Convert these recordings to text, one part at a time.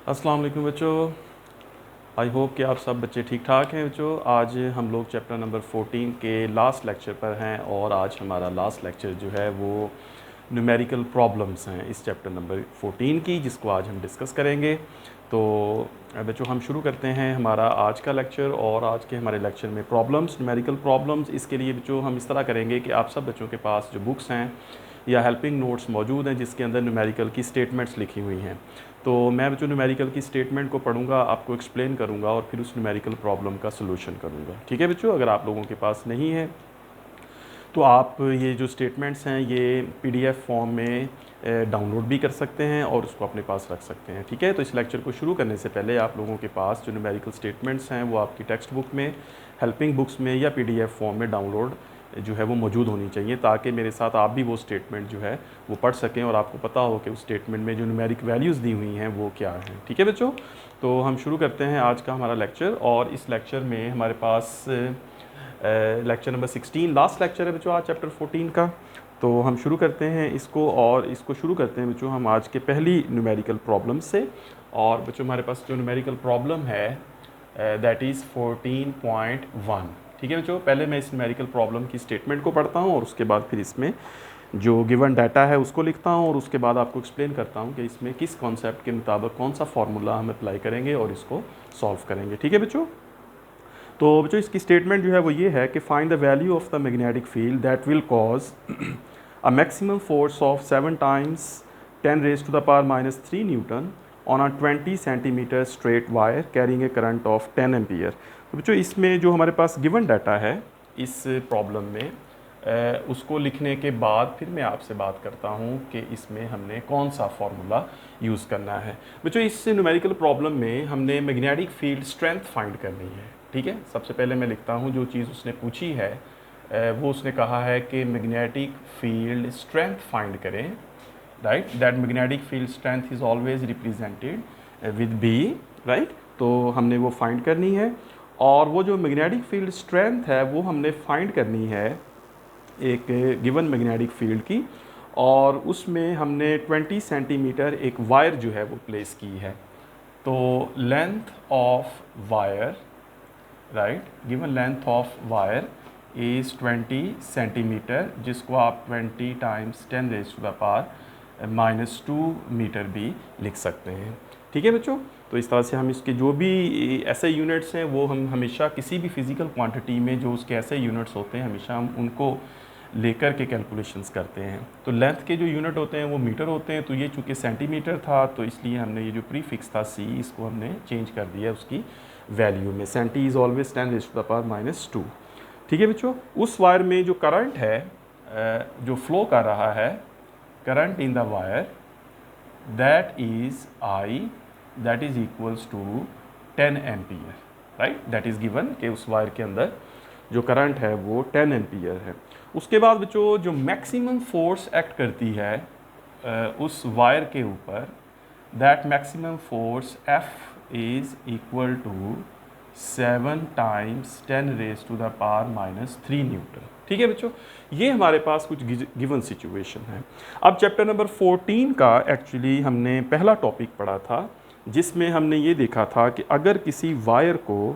अस्सलाम वालेकुम बच्चों। आई होप कि आप सब बच्चे ठीक ठाक हैं बच्चों। आज हम लोग चैप्टर नंबर 14 के लास्ट लेक्चर पर हैं और आज हमारा लास्ट लेक्चर जो है वो न्यूमेरिकल प्रॉब्लम्स हैं इस चैप्टर नंबर 14 की, जिसको आज हम डिस्कस करेंगे। तो बच्चों हम शुरू करते हैं हमारा आज का लेक्चर। और आज के हमारे लेक्चर में प्रॉब्लम्स, न्यूमेरिकल प्रॉब्लम्स, इसके लिए बच्चों हम इस तरह करेंगे कि आप सब बच्चों के पास जो बुक्स हैं या हेल्पिंग नोट्स मौजूद हैं जिसके अंदर न्यूमेरिकल की स्टेटमेंट्स लिखी हुई हैं। तो मैं बच्चों न्यूमेरिकल की स्टेटमेंट को पढ़ूंगा, आपको एक्सप्लेन करूंगा और फिर उस न्यूमेरिकल प्रॉब्लम का सलूशन करूंगा। ठीक है बच्चों, अगर आप लोगों के पास नहीं है तो आप ये जो स्टेटमेंट्स हैं ये पीडीएफ फॉर्म में डाउनलोड भी कर सकते हैं और उसको अपने पास रख सकते हैं। ठीक है, तो इस लेक्चर को शुरू करने से पहले आप लोगों के पास जो न्यूमेरिकल स्टेटमेंट्स हैं वो आपकी टेक्स्ट बुक में, हेल्पिंग बुक्स में या पीडीएफ फॉर्म में डाउनलोड जो है वो मौजूद होनी चाहिए, ताकि मेरे साथ आप भी वो स्टेटमेंट जो है वो पढ़ सकें और आपको पता हो कि उस स्टेटमेंट में जो न्यूमेरिक वैल्यूज़ दी हुई हैं वो क्या हैं। ठीक है बच्चों, तो हम शुरू करते हैं आज का हमारा लेक्चर। और इस लेक्चर में हमारे पास लेक्चर नंबर 16 लास्ट लेक्चर है बच्चों आज चैप्टर 14 का। तो हम शुरू करते हैं इसको, और इसको शुरू करते हैं बच्चों हम आज के पहली न्यूमेरिकल प्रॉब्लम से। और बच्चों हमारे पास जो न्यूमेरिकल प्रॉब्लम है दैट इज़ 14.1। ठीक है बच्चों, पहले मैं इस न्यूमेरिकल प्रॉब्लम की स्टेटमेंट को पढ़ता हूँ और उसके बाद फिर इसमें जो गिवन डाटा है उसको लिखता हूँ और उसके बाद आपको एक्सप्लेन करता हूँ कि इसमें किस कॉन्सेप्ट के मुताबिक कौन सा फार्मूला हम अप्लाई करेंगे और इसको सॉल्व करेंगे। ठीक है बच्चों, तो बच्चों इसकी स्टेटमेंट जो है वो ये है कि find the value of the magnetic field that will cause a maximum force of 7 times 10 raised to the power minus 3 Newton on a 20 centimeter straight wire carrying a current of 10 ampere। तो बच्चों इसमें जो हमारे पास given data है इस problem में उसको लिखने के बाद फिर मैं आपसे बात करता हूँ कि इसमें हमने कौन सा फार्मूला यूज़ करना है। बच्चों इस न्यूमेरिकल प्रॉब्लम में हमने मैग्नेटिक फील्ड स्ट्रेंथ फाइंड करनी है। ठीक है, सबसे पहले मैं लिखता हूँ जो चीज़ उसने पूछी है वो उसने कहा है कि मैग्नेटिक फील्ड स्ट्रेंथ फाइंड करें, right. That magnetic field strength is always represented with B, right. तो हमने वो फाइंड करनी है और वो जो मैग्नेटिक फील्ड स्ट्रेंथ है वो हमने फाइंड करनी है एक गिवन मैग्नेटिक फील्ड की, और उसमें हमने 20 सेंटीमीटर एक वायर जो है वो प्लेस की है। तो length of wire, right, given length of wire is 20 centimetre, जिसको आप 20 times 10 raised to the power -2 metre भी लिख सकते हैं। ठीक है बच्चों, तो इस तरह से हम इसके जो भी ऐसे यूनिट्स हैं वो हम हमेशा किसी भी फिज़िकल क्वांटिटी में जो उसके ऐसे यूनिट्स होते हैं हमेशा हम उनको लेकर के कैलकुलेशंस करते हैं। तो लेंथ के जो यूनिट होते हैं वो मीटर होते हैं, तो ये चूँकि सेंटीमीटर था तो इसलिए हमने ये जो प्रीफिक्स था सी इसको हमने चेंज कर दिया उसकी वैल्यू में। Centi is always 10 raised to the power -2। ठीक है बच्चों, उस वायर में जो करंट है जो फ्लो कर रहा है, current in the wire that is I, that is equals to 10 ampere, right. That is given कि उस वायर के अंदर जो करंट है वो 10 एम्पियर है। उसके बाद बच्चों जो मैक्सिमम फोर्स एक्ट करती है उस वायर के ऊपर, that maximum force F is equal to 7 times 10 raised to the power -3 newton. ठीक है बच्चों, ये हमारे पास कुछ गिवन सिचुएशन है। अब चैप्टर नंबर 14 का एक्चुअली हमने पहला टॉपिक पढ़ा था जिसमें हमने ये देखा था कि अगर किसी वायर को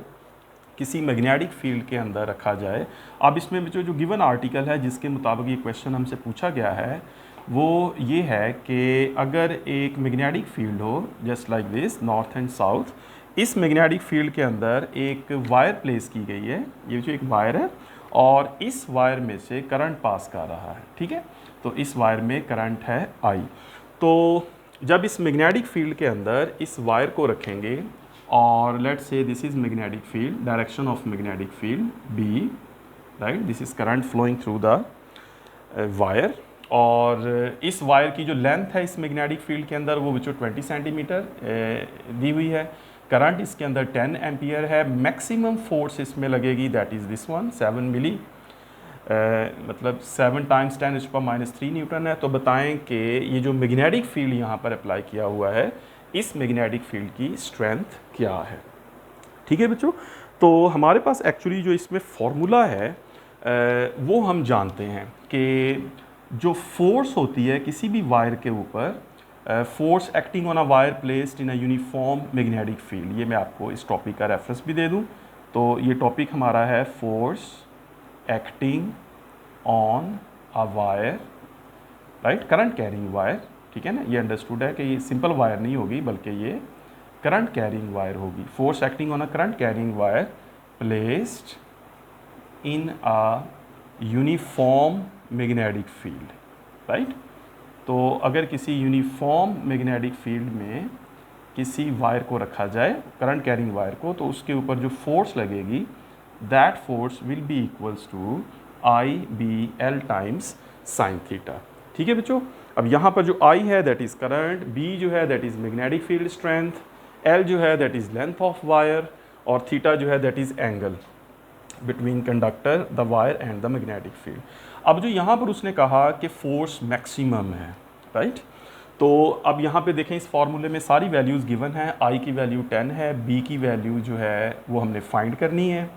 किसी मैग्नेटिक फील्ड के अंदर रखा जाए। अब इसमें बच्चों जो गिवन आर्टिकल है जिसके मुताबिक ये क्वेश्चन हमसे पूछा गया है वो ये है कि अगर एक मैग्नेटिक फील्ड हो just like this north and south, इस मैग्नेटिक फील्ड के अंदर एक वायर प्लेस की गई है, ये जो एक वायर है और इस वायर में से करंट पास कर रहा है। ठीक है, तो इस वायर में करंट है आई। तो जब इस मैग्नेटिक फील्ड के अंदर इस वायर को रखेंगे और let's say this is magnetic field, direction of magnetic field B, right, this is current flowing through the wire, और इस वायर की जो लेंथ है इस मैग्नेटिक फील्ड के अंदर वो बच्चों 20 सेंटीमीटर दी हुई है। करंट इसके अंदर 10 एम्पियर है। मैक्सिमम फोर्स इसमें लगेगी दैट इज़ दिस वन 7 मिली, मतलब 7 times 10 raised to the power -3 Newton है। तो बताएं कि ये जो मैग्नेटिक फील्ड यहाँ पर अप्लाई किया हुआ है इस मैग्नेटिक फील्ड की स्ट्रेंथ क्या है। ठीक है बच्चों, तो हमारे पास एक्चुअली जो इसमें फॉर्मूला है वो हम जानते हैं कि जो फोर्स होती है किसी भी वायर के ऊपर force acting on a wire placed in a uniform magnetic field. ये मैं आपको इस टॉपिक का रेफरेंस भी दे दूं। तो ये टॉपिक हमारा है force acting on a wire, right, current carrying wire, ठीक है ना। ये अंडरस्टूड है कि ये सिंपल वायर नहीं होगी बल्कि ये करंट कैरिंग वायर होगी। Force acting on a current carrying wire placed in a uniform magnetic field, right. तो अगर किसी यूनिफॉर्म मैग्नेटिक फील्ड में किसी वायर को रखा जाए, करंट कैरिंग वायर को, तो उसके ऊपर जो फोर्स लगेगी that force will be equals to IBL times sine theta, ठीक है बच्चों। अब यहाँ पर जो I है दैट इज़ करंट, B जो है that is magnetic field strength, L जो है that is length of wire, और थीटा जो है that is angle between conductor, the wire and the magnetic field. अब जो यहाँ पर उसने कहा कि फोर्स मैक्सिमम है, राइट। तो अब यहाँ पे देखें इस फार्मूले में सारी वैल्यूज़ गिवन है। I की वैल्यू 10 है, B की वैल्यू जो है वो हमने फाइंड करनी है,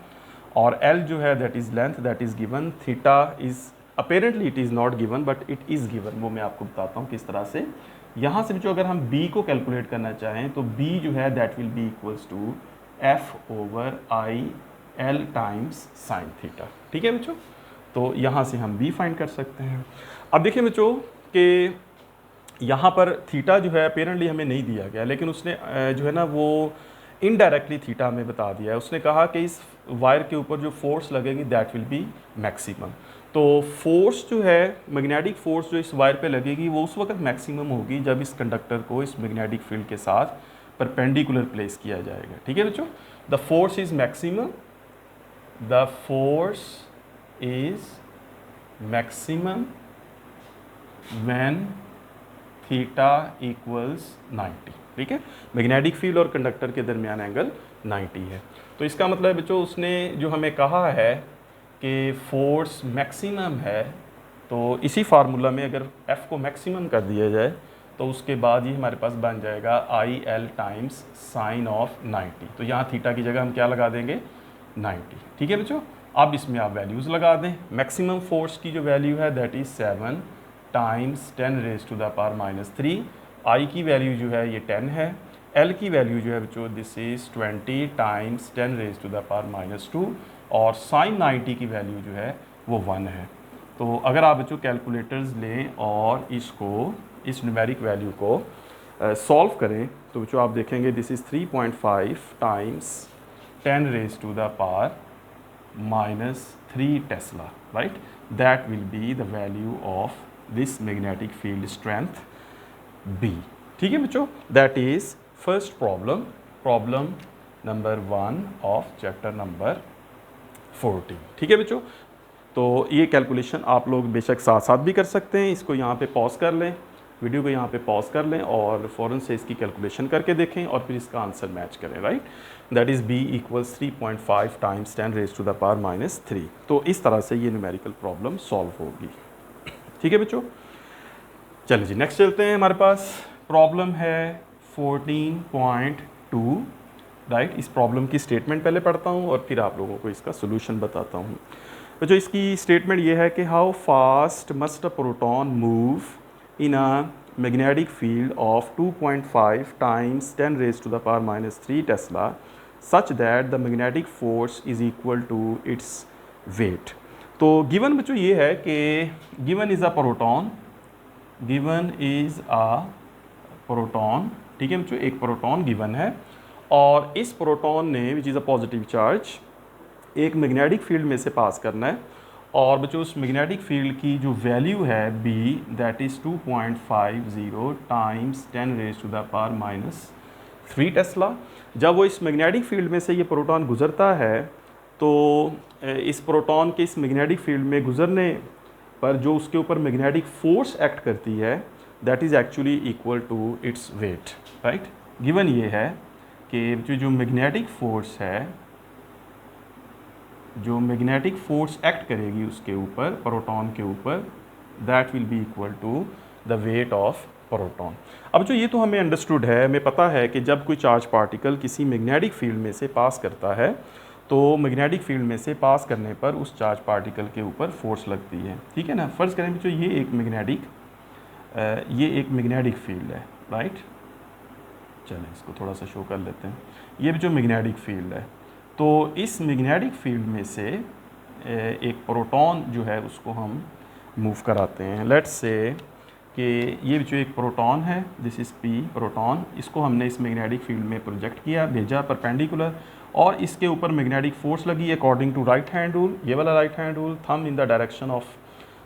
और L जो है that is length that is given, theta is apparently it is not given but it is given. वो मैं आपको बताता हूँ किस तरह से। यहाँ से जो अगर हम B को कैलकुलेट करना चाहें तो B जो है that will be equals to F/IL times sine theta, ठीक है बच्चों। तो यहाँ से हम B फाइंड कर सकते हैं। अब देखिए बच्चों कि यहाँ पर थीटा जो है अपेरेंटली हमें नहीं दिया गया, लेकिन उसने जो है ना वो इनडायरेक्टली थीटा हमें बता दिया है। उसने कहा कि इस वायर के ऊपर जो फोर्स लगेगी दैट विल बी मैक्सिमम। तो फोर्स जो है, मैग्नेटिक फोर्स जो इस वायर पे लगेगी वो उस वक्त मैक्सिमम होगी जब इस कंडक्टर को इस मैग्नेटिक फील्ड के साथ परपेंडिकुलर प्लेस किया जाएगा, ठीक है बच्चों। The force is maximum, the force is maximum when theta equals 90, ठीक है। मैग्नेटिक फील्ड और कंडक्टर के दरमियान एंगल 90 है। तो इसका मतलब बच्चों उसने जो हमें कहा है कि फोर्स मैक्सिमम है, तो इसी फार्मूला में अगर F को मैक्सिमम कर दिया जाए तो उसके बाद ये हमारे पास बन जाएगा IL टाइम्स साइन ऑफ 90। तो यहाँ थीटा की जगह हम क्या लगा देंगे 90, ठीक है बच्चों। अब इसमें आप वैल्यूज़ लगा दें। मैक्सिमम फोर्स की जो वैल्यू है दैट इज़ 7 टाइम्स 10⁻³ I की वैल्यू जो है ये 10 है, L की वैल्यू जो है बच्चों दिस इज़ 20 टाइम्स 10⁻², और साइन 90 की वैल्यू जो है वो 1 है। तो अगर आप बच्चों कैलकुलेटर्स लें और इसको, इस न्यूमेरिक वैल्यू को सॉल्व करें तो बच्चों आप देखेंगे this is 3.5 times 10⁻³ Tesla, right. That will be the value of this magnetic field strength B, ठीक है बच्चों। That is first problem, problem number 1 of chapter number 14, ठीक है बच्चों। तो ये कैलकुलेशन आप लोग बेशक साथ साथ भी कर सकते हैं। इसको यहाँ पे पॉज कर लें, वीडियो को यहाँ पे पॉज कर लें और फ़ौरन से इसकी कैलकुलेशन करके देखें और फिर इसका आंसर मैच करें, right. That is B equals 3.5 times 10⁻³ तो इस तरह से ये न्यूमेरिकल प्रॉब्लम सॉल्व होगी, ठीक है बच्चों। चलिए जी नेक्स्ट चलते हैं। हमारे पास प्रॉब्लम है 14.2, राइट। इस प्रॉब्लम की स्टेटमेंट पहले पढ़ता हूँ और फिर आप लोगों को इसका सोल्यूशन बताता हूँ। तो जो इसकी स्टेटमेंट ये है कि how fast must a proton move in a magnetic field of 2.5 times 10⁻³ tesla such that the magnetic force is equal to its weight. तो गिवन बच्चों ये है कि given is a proton, given is a proton, ठीक है बच्चों, एक proton given है और इस प्रोटॉन ने which is a positive charge एक मैग्नेटिक फील्ड में से पास करना है और बच्चों उस मैग्नेटिक फील्ड की जो वैल्यू है B that is 2.50 times 10⁻³ Tesla. जब वो इस मैग्नेटिक फील्ड में से ये प्रोटॉन गुज़रता है तो इस प्रोटॉन के इस मैग्नेटिक फील्ड में गुज़रने पर जो उसके ऊपर मैग्नेटिक फोर्स एक्ट करती है that is actually equal to its weight, right. Given ये है कि जो मैग्नेटिक फोर्स है, जो मैग्नेटिक फोर्स एक्ट करेगी उसके ऊपर, प्रोटॉन के ऊपर, that will be equal to the weight of proton. अब जो ये तो हमें अंडरस्टूड है, हमें पता है कि जब कोई चार्ज पार्टिकल किसी मैग्नेटिक फील्ड में से पास करता है तो मैग्नेटिक फील्ड में से पास करने पर उस चार्ज पार्टिकल के ऊपर फोर्स लगती है, ठीक है ना। फ़र्ज़ करें बच्चों ये एक मैग्नेटिक फील्ड है, राइट। चलें इसको थोड़ा सा शो कर लेते हैं। ये जो मैग्नेटिक फील्ड है, तो इस मैग्नेटिक फील्ड में से एक प्रोटॉन जो है उसको हम मूव कराते हैं। लेट्स से कि ये जो एक प्रोटॉन है, दिस इज़ पी प्रोटॉन, इसको हमने इस मैग्नेटिक फील्ड में प्रोजेक्ट किया, भेजा परपेंडिकुलर, और इसके ऊपर मैग्नेटिक फोर्स लगी according to right hand rule, ये वाला right hand rule, thumb in the direction of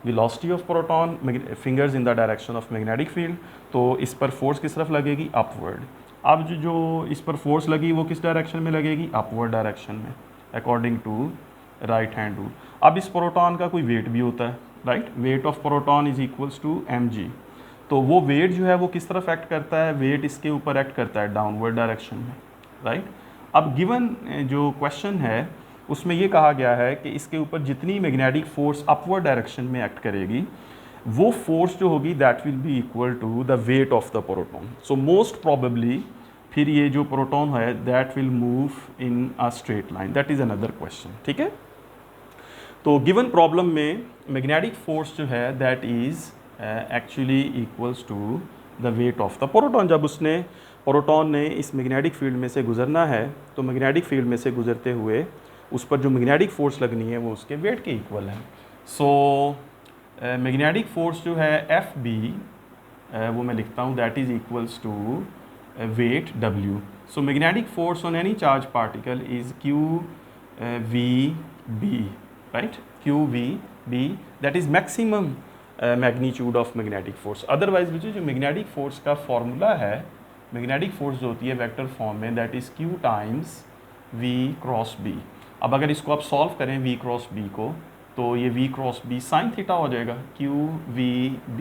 velocity of proton, fingers in the direction of magnetic field. तो इस पर फोर्स किस तरफ लगेगी? अपवर्ड। अब जो इस पर फोर्स लगी वो किस डायरेक्शन में लगेगी? अपवर्ड डायरेक्शन में, according to right hand rule. अब इस प्रोटॉन का कोई वेट भी होता है, right. Weight of proton is equals to mg। तो वो वेट जो है वो किस तरफ एक्ट करता है? वेट इसके ऊपर एक्ट करता है डाउनवर्ड डायरेक्शन में, राइट। अब गिवन जो क्वेश्चन है उसमें ये कहा गया है कि इसके ऊपर जितनी मैग्नेटिक फोर्स अपवर्ड डायरेक्शन में एक्ट करेगी, वो फोर्स जो होगी that will be equal to the weight of the proton. So most probably फिर ये जो प्रोटॉन है that will move in a straight line. That is another question, ठीक है। तो गिवन प्रॉब्लम में मैग्नेटिक फोर्स जो है that is actually equals to the weight of the proton. जब प्रोटॉन ने इस मैग्नेटिक फील्ड में से गुजरना है, तो मैग्नेटिक फील्ड में से गुजरते हुए उस पर जो मैग्नेटिक फोर्स लगनी है वो उसके वेट के इक्वल है। सो मैग्नेटिक फोर्स जो है एफ बी, वो मैं लिखता हूँ, that is equals to weight W। So magnetic force on any charge particle is QVB, right, QVB, that is maximum magnitude of magnetic force. Otherwise जो magnetic force का formula है, magnetic force जो होती है वेक्टर फॉर्म में, that is Q times V cross B। अब अगर इसको आप सॉल्व करें V क्रॉस B को, तो ये V cross B sine theta हो जाएगा, QVB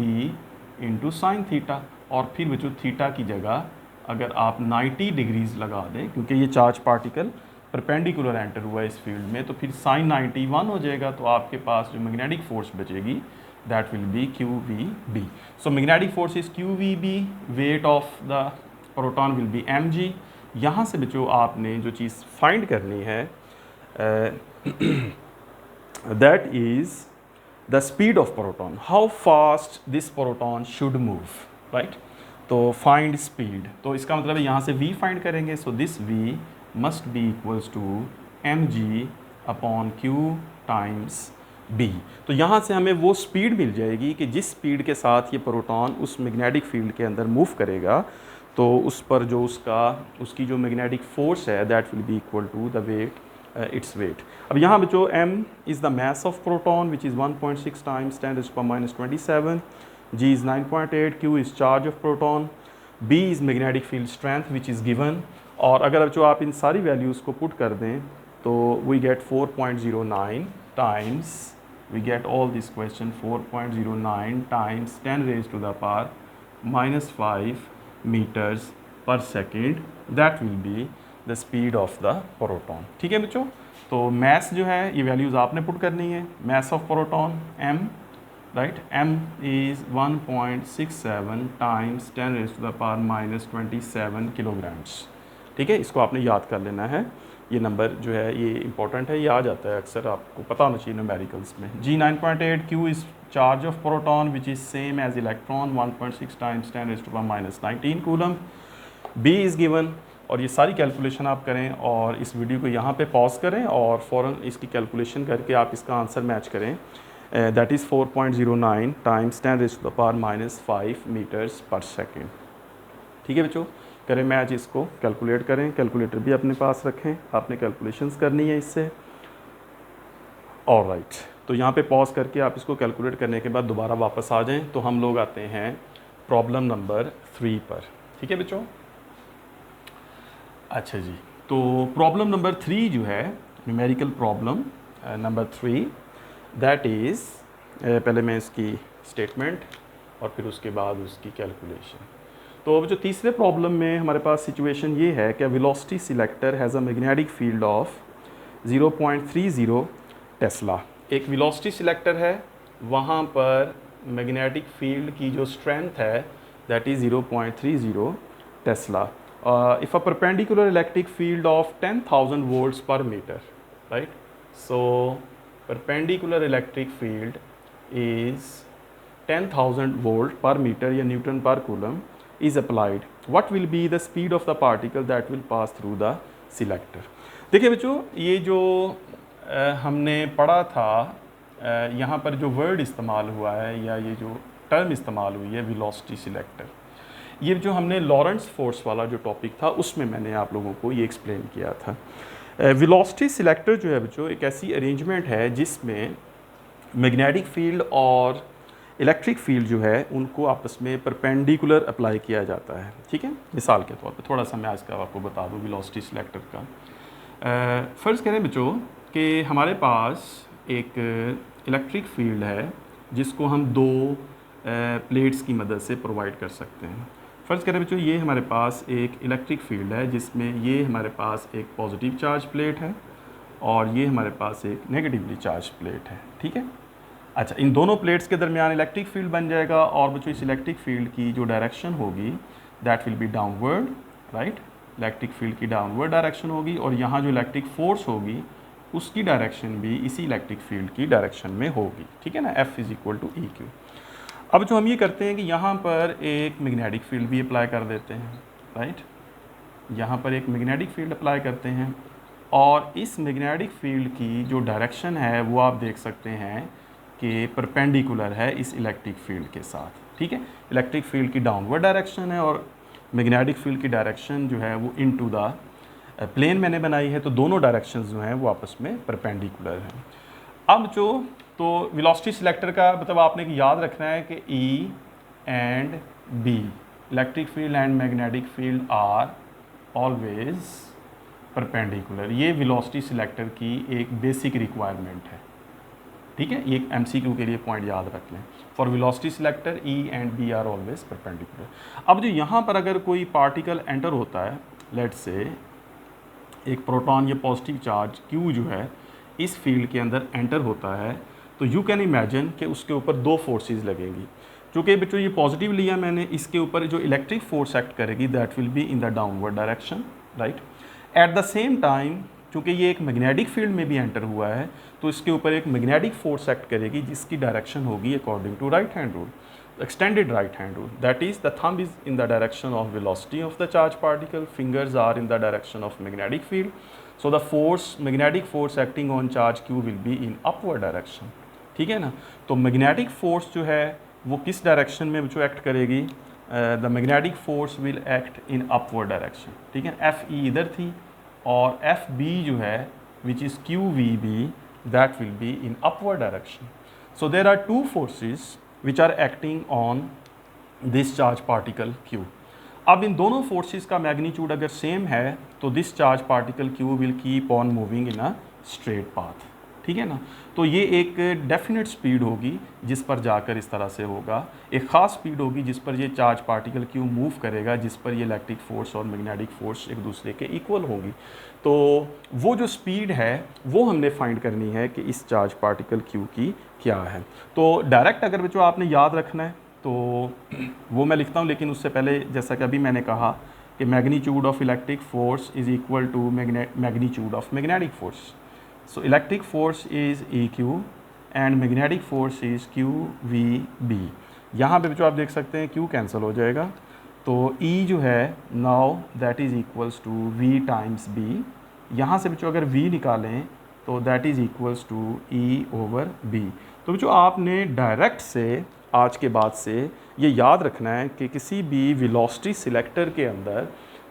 इंटू साइन थीटा। और फिर जो थीटा की जगह अगर आप 90 डिग्रीज लगा दें, क्योंकि ये चार्ज पार्टिकल परपेंडिकुलर एंटर हुआ है इस फील्ड में, तो फिर साइन 91 हो जाएगा। तो आपके पास जो मैग्नेटिक फोर्स बचेगी that will B QVB। So magnetic force is QVB, wait of the proton will be mg। यहाँ से बच्चों आपने जो चीज़ फाइंड करनी है that is the speed of proton, how fast this proton should move, right. तो find speed, तो इसका मतलब है यहाँ से v फाइंड करेंगे। So this v must be equals to mg upon q times b। तो यहाँ से हमें वो स्पीड मिल जाएगी कि जिस स्पीड के साथ ये प्रोटॉन उस मैग्नेटिक फील्ड के अंदर मूव करेगा, तो उस पर जो उसकी जो मैग्नेटिक फोर्स है that will be equal to the weight, its weight. अब यहाँ बच्चों m is the mass of proton which is 1.6 times 10⁻⁻27, g is 9.8, q is charge of proton, b is magnetic field strength which is given। और अगर जो आप इन सारी values को put कर दें तो we get 4.09 times, we get all this question 4.09 times 10 raised to the power -5 meters per second, that will be the speed of the proton। ठीक है बच्चों। तो mass जो है ये वैल्यूज़ आपने पुट करनी है। mass of proton m, right, m is 1.67 times 10 raised to the power -27 kilograms। ठीक है, इसको आपने याद कर लेना है। ये नंबर जो है ये इंपॉर्टेंट है, ये आ जाता है अक्सर, आपको पता होना चाहिए न्यूमेरिकल्स में। g 9.8, q is charge of proton which is same as electron 1.6 times 10 raised to the power -19 coulomb, b is given। और ये सारी कैलकुलेशन आप करें और इस वीडियो को यहाँ पे पॉज करें और फ़ौरन इसकी कैलकुलेशन करके आप इसका आंसर मैच करें। That is 4.09 times 10 raised to the power -5 meters per second। ठीक है बच्चों, करें मैच, इसको कैलकुलेट करें, कैलकुलेटर भी अपने पास रखें, आपने कैलकुलेशंस करनी है इससे। ऑलराइट, तो यहाँ पे पॉज करके आप इसको कैलकुलेट करने के बाद दोबारा वापस आ जाएं। तो हम लोग आते हैं प्रॉब्लम नंबर 3 पर। ठीक है बच्चों, अच्छा जी, तो प्रॉब्लम नंबर 3 जो है numerical problem number 3, that is, पहले मैं इसकी स्टेटमेंट और फिर उसके बाद उसकी कैलकुलेशन। तो अब जो तीसरे प्रॉब्लम में हमारे पास सिचुएशन ये है कि velocity selector has a magnetic field of 0.30 Tesla. एक वेलोसिटी सिलेक्टर है, वहाँ पर मैग्नेटिक फील्ड की जो स्ट्रेंथ है that is 0.30 Tesla. If a perpendicular electric field of 10,000 volts per meter, right? So perpendicular electric field is 10,000 volt per meter या Newton पर coulomb is applied, what will be the speed of the particle that will pass through the selector? देखिए बच्चों, ये जो हमने पढ़ा था, यहाँ पर जो वर्ड इस्तेमाल हुआ है या ये जो टर्म इस्तेमाल हुई है वेलोसिटी सिलेक्टर, ये जो हमने लॉरेंट्ज़ फोर्स वाला जो टॉपिक था उसमें मैंने आप लोगों को ये एक्सप्लेन किया था। वेलोसिटी सिलेक्टर जो है बच्चों एक ऐसी अरेंजमेंट है जिसमें मैग्नेटिक फील्ड और इलेक्ट्रिक फील्ड जो है उनको आपस में परपेंडिकुलर अप्लाई किया जाता है। ठीक है, मिसाल के तौर पे थोड़ा सा मैं आज का आपको बता दूँ वेलोसिटी सिलेक्टर का। फ़र्ज़ करें बच्चों कि हमारे पास एक इलेक्ट्रिक फील्ड है जिसको हम दो प्लेट्स की मदद से प्रोवाइड कर सकते हैं। फ़र्ज़ करें बच्चों ये हमारे पास एक इलेक्ट्रिक फील्ड है जिसमें ये हमारे पास एक पॉजिटिव चार्ज प्लेट है और ये हमारे पास एक नेगेटिवली चार्ज प्लेट है। ठीक है, अच्छा, इन दोनों प्लेट्स के दरमियान इलेक्ट्रिक फील्ड बन जाएगा और बच्चों इस इलेक्ट्रिक फील्ड की जो डायरेक्शन होगी that will B downward, right. Electric field की डाउनवर्ड डायरेक्शन होगी और यहाँ जो इलेक्ट्रिक फोर्स होगी उसकी डायरेक्शन भी इसी इलेक्ट्रिक फील्ड की डायरेक्शन में होगी। ठीक है ना, F = EQ। अब जो हम ये करते हैं कि यहाँ पर एक मैग्नेटिक फील्ड भी अप्लाई कर देते हैं, राइट। यहाँ पर एक मैग्नेटिक फील्ड अप्लाई करते हैं और इस मैग्नेटिक फील्ड की जो डायरेक्शन है वो आप देख सकते हैं कि परपेंडिकुलर है इस इलेक्ट्रिक फील्ड के साथ। ठीक है, इलेक्ट्रिक फील्ड की डाउनवर्ड डायरेक्शन है और मैग्नेटिक फील्ड की डायरेक्शन जो है वो इनटू द प्लेन मैंने बनाई है, तो दोनों डायरेक्शंस जो हैं वो आपस में परपेंडिकुलर हैं। अब जो तो वेलोसिटी सिलेक्टर का मतलब आपने याद रखना है कि E and B, electric field and magnetic field are always perpendicular. ये वेलोसिटी सिलेक्टर की एक बेसिक रिक्वायरमेंट है। ठीक है, ये MCQ के लिए पॉइंट याद रख लें। For velocity selector E and B are always perpendicular. अब जो यहाँ पर अगर कोई पार्टिकल एंटर होता है, लेट्स से एक प्रोटॉन या पॉजिटिव चार्ज Q जो है इस फील्ड के अंदर एंटर होता है, तो यू कैन इमेजिन कि उसके ऊपर दो फोर्सेस लगेंगी। चूँकि बच्चों ये पॉजिटिव लिया मैंने, इसके ऊपर जो इलेक्ट्रिक फोर्स एक्ट करेगी that will be in the downward direction, right. At the same time चूँकि ये एक मैग्नेटिक फील्ड में भी एंटर हुआ है तो इसके ऊपर एक मैग्नेटिक फोर्स एक्ट करेगी जिसकी डायरेक्शन होगी according to right hand rule, extended right hand rule, that is the thumb is in the direction of velocity of the charge particle, fingers are in the direction of magnetic field, so the force, magnetic force acting on charge Q will be in upward direction। ठीक है ना, तो magnetic force जो है वो किस direction में जो एक्ट करेगी, the magnetic force will act in upward direction. ठीक है, FE इधर थी और FB जो है which is QVB that will be in upward direction. So there are two forces which are acting on this charge particle Q। अब इन दोनों forces का मैग्नीट्यूड अगर सेम है तो this charge particle Q will keep on moving in a straight path. ठीक है ना, तो ये एक डेफिनेट स्पीड होगी जिस पर जाकर इस तरह से होगा, एक ख़ास स्पीड होगी जिस पर ये चार्ज पार्टिकल Q मूव करेगा, जिस पर ये इलेक्ट्रिक फोर्स और मैग्नेटिक फोर्स एक दूसरे के इक्वल होंगी। तो वो जो स्पीड है वो हमने फाइंड करनी है कि इस चार्ज पार्टिकल Q की क्या है। तो डायरेक्ट अगर बच्चों आपने याद रखना है तो वो मैं लिखता हूँ, लेकिन उससे पहले जैसा कि अभी मैंने कहा कि magnitude of electric force is equal to magnitude of magnetic force. So electric force is EQ and magnetic force is QVB। यहाँ पे बच्चों आप देख सकते हैं Q कैंसिल हो जाएगा, तो E जो है now that is equals to V times B। यहाँ से बच्चों अगर V निकालें तो that is equals to E/B। तो बच्चों आपने डायरेक्ट से आज के बाद से ये याद रखना है कि किसी भी वेलोसिटी सिलेक्टर के अंदर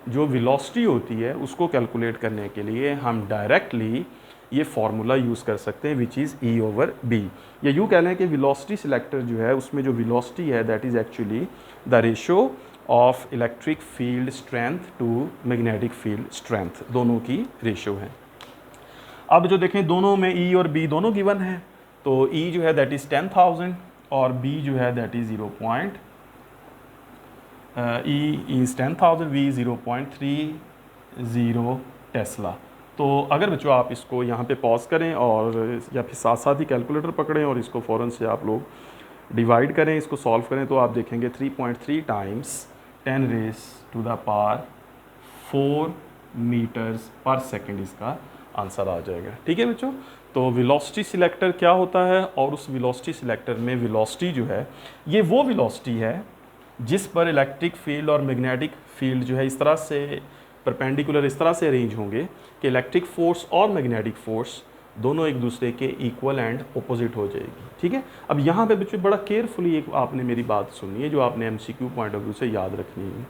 जो वेलोसिटी होती है उसको कैलकुलेट करने के लिए हम डायरेक्टली ये फार्मूला यूज़ कर सकते हैं विच इज़ E/B। या यूँ कह लें कि वेलोसिटी सिलेक्टर जो है उसमें जो वेलोसिटी है that is actually the ratio of electric field strength to magnetic field strength, दोनों की रेशो है। अब जो देखें दोनों में E और B दोनों गिवन है, तो E जो है दैट इज़ 10,000 और B जो है that is E is 10,000, V 0.30 Tesla. तो अगर बच्चों आप इसको यहाँ पे पॉज करें और या फिर साथ साथ ही कैलकुलेटर पकड़ें और इसको फ़ौरन से आप लोग डिवाइड करें, इसको सॉल्व करें, तो आप देखेंगे 3.3 टाइम्स 10⁻⁴ मीटर्स पर सेकेंड इसका आंसर आ जाएगा। ठीक है बच्चों, तो वेलोसिटी सिलेक्टर क्या होता है और उस वेलोसिटी सिलेक्टर में वेलोसिटी जो है ये वो वेलोसिटी है जिस पर इलेक्ट्रिक फील्ड और मैग्नेटिक फील्ड जो है इस तरह से परपेंडिकुलर इस तरह से अरेंज होंगे कि इलेक्ट्रिक फोर्स और मैग्नेटिक फोर्स दोनों एक दूसरे के इक्वल एंड ऑपोजिट हो जाएगी। ठीक है, अब यहाँ पे बच्चों बड़ा केयरफुली एक आपने मेरी बात सुनी है जो आपने एमसीक्यू पॉइंट ऑफ व्यू से याद रखनी है।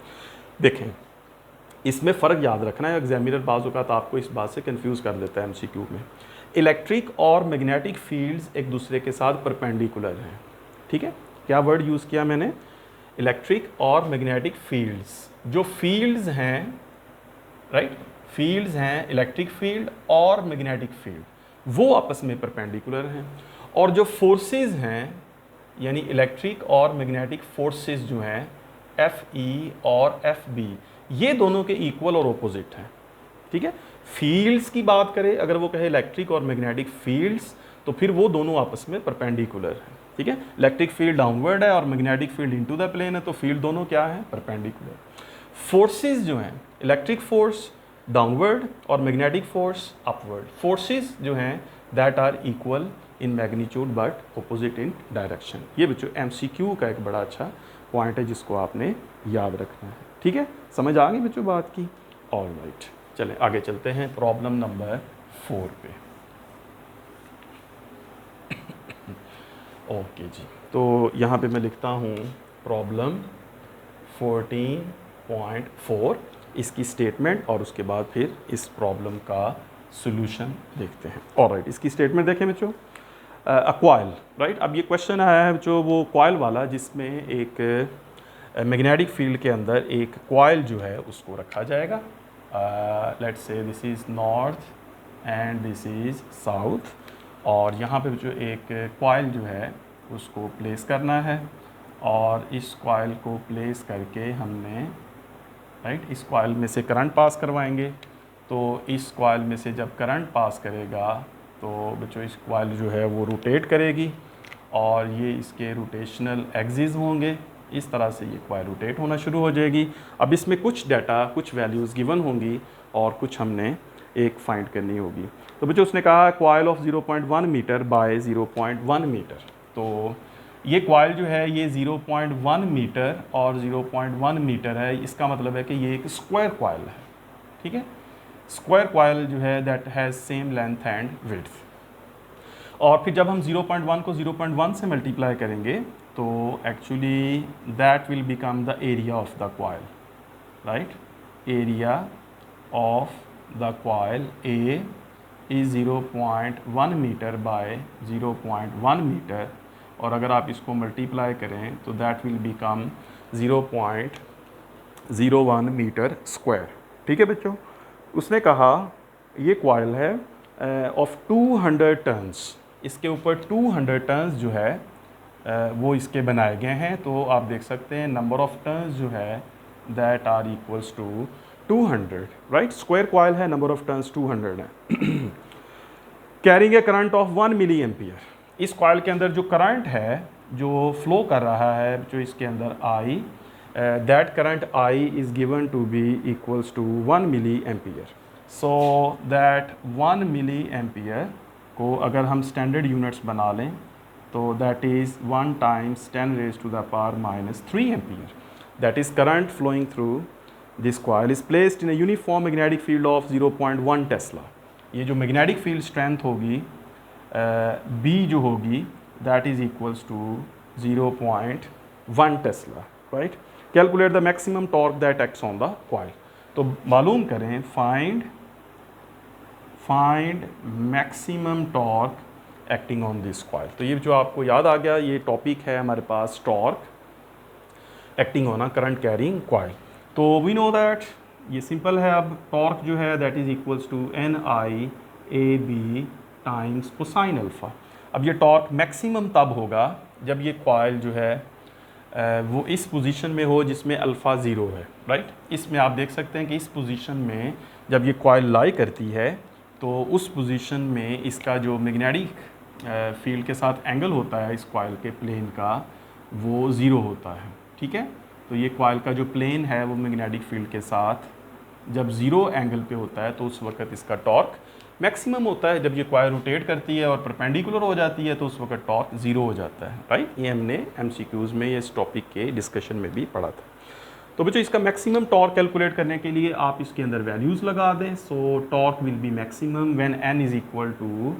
देखें, इसमें फ़र्क याद रखना है, एग्जामिनर बाज़ औक़ात आपको इस बात से कंफ्यूज कर देता है एमसीक्यू में। इलेक्ट्रिक और मैग्नेटिक फील्ड्स एक दूसरे के साथ परपेंडिकुलर हैं। ठीक है, क्या वर्ड यूज़ किया मैंने? इलेक्ट्रिक और मैग्नेटिक फील्ड्स। जो फील्ड्स हैं, राइट, फील्ड्स हैं, इलेक्ट्रिक फील्ड और मैग्नेटिक फील्ड, वो आपस में परपेंडिकुलर हैं। और जो फोर्सेस हैं, यानी इलेक्ट्रिक और मैग्नेटिक फोर्सेस जो हैं FE और FB, ये दोनों के इक्वल और ऑपोजिट हैं। ठीक है, फील्ड्स की बात करें अगर वो कहे इलेक्ट्रिक और मैग्नेटिक फील्ड्स, तो फिर वो दोनों आपस में परपेंडिकुलर हैं। ठीक है, इलेक्ट्रिक फील्ड डाउनवर्ड है और magnetic field into the plane है, तो फील्ड दोनों क्या है? परपेंडिकुलर। फोर्सेस जो हैं, इलेक्ट्रिक फोर्स डाउनवर्ड और मैग्नेटिक फोर्स अपवर्ड। फोर्सेस जो हैं that are equal in magnitude but opposite in direction. ये बच्चों एमसीक्यू का एक बड़ा अच्छा पॉइंट है जिसको आपने याद रखना है। ठीक है, समझ आ गई बच्चों बात की? ऑलराइट, चलें आगे चलते हैं प्रॉब्लम नंबर 4 पे। ओके जी, तो यहाँ पे मैं लिखता हूँ प्रॉब्लम 14.4, इसकी स्टेटमेंट और उसके बाद फिर इस प्रॉब्लम का सॉल्यूशन देखते हैं। ऑलराइट, इसकी स्टेटमेंट देखें बच्चों। अ कॉइल, राइट, अब ये क्वेश्चन आया है जो वो कॉइल वाला जिसमें एक मैग्नेटिक फील्ड के अंदर एक कॉइल जो है उसको रखा जाएगा। Let's say this is north and this is south, और यहाँ पे जो एक कॉइल जो है उसको प्लेस करना है, और इस कॉइल को प्लेस करके हमने, राइट, इस कॉइल में से करंट पास करवाएंगे। तो इस कॉइल में से जब करंट पास करेगा तो बच्चों इस कॉइल जो है वो रोटेट करेगी, और ये इसके रोटेशनल एक्सिस होंगे। इस तरह से ये कॉइल रोटेट होना शुरू हो जाएगी। अब इसमें कुछ डाटा, कुछ वैल्यूज़ गिवन होंगी और कुछ हमने एक फाइंड करनी होगी। तो बच्चों उसने कहा coil of 0.1 metre by 0.1 metre. तो ये कॉइल जो है ये 0.1 मीटर और 0.1 मीटर है। इसका मतलब है कि ये एक स्क्वायर कॉइल है। ठीक है, स्क्वायर कॉइल जो है that has same length and width. और फिर जब हम 0.1 को 0.1 से मल्टीप्लाई करेंगे तो actually that will become the area of the coil, right. Area of the coil A is 0.1 metre by 0.1 metre, और अगर आप इसको मल्टीप्लाई करें तो that will become 0.01 metre square. ठीक है बच्चों, उसने कहा ये कॉइल है ऑफ 200 टन्स, इसके ऊपर 200 टन्स जो है वो इसके बनाए गए हैं। तो आप देख सकते हैं नंबर ऑफ टन्स जो है that are equals to 200, right. Square coil है, नंबर ऑफ टन्स 200 है। Carrying a current of 1 milli ampere, इस कॉइल के अंदर जो करंट है जो फ्लो कर रहा है जो इसके अंदर I, that current I is given to be equals to 1 milli ampere. So that 1 milli ampere को अगर हम स्टैंडर्ड यूनिट्स बना लें तो that is 1 times 10 raise to the power -3 ampere. That is current flowing through this coil is placed in a uniform magnetic field of 0.1 tesla. ये जो magnetic field strength होगी B जो होगी that is equals to 0.1 Tesla, right. Calculate the maximum torque that acts on the coil. तो मालूम करें, find maximum torque acting on this coil. तो ये जो आपको याद आ गया, ये टॉपिक है हमारे पास torque acting on a current carrying coil. तो वी नो दैट ये सिंपल है। अब टॉर्क जो है that is equals to NI/AB times cosine alpha. अब ये टॉर्क मैक्सिमम तब होगा जब ये कॉइल जो है वो इस पोजीशन में हो जिसमें अल्फ़ा 0 है, राइट। इसमें आप देख सकते हैं कि इस पोजीशन में जब ये कॉइल लाई करती है तो उस पोजीशन में इसका जो मैग्नेटिक फील्ड के साथ एंगल होता है इस कॉइल के प्लेन का वो 0 होता है। ठीक है, तो ये कॉइल का जो प्लेन है वो मैग्नेटिक फील्ड के साथ जब 0 एंगल पे होता है तो उस वक्त इसका टॉर्क मैक्सिमम होता है जब ये कॉइल रोटेट करती है और परपेंडिकुलर हो जाती है तो उस वक्त टॉर्क ज़ीरो हो जाता है, राइट। ये हमने MCQs में, ये इस टॉपिक के डिस्कशन में भी पढ़ा था। तो बच्चों इसका मैक्सिमम टॉर्क कैलकुलेट करने के लिए आप इसके अंदर वैल्यूज़ लगा दें। So torque will be maximum when n is equal to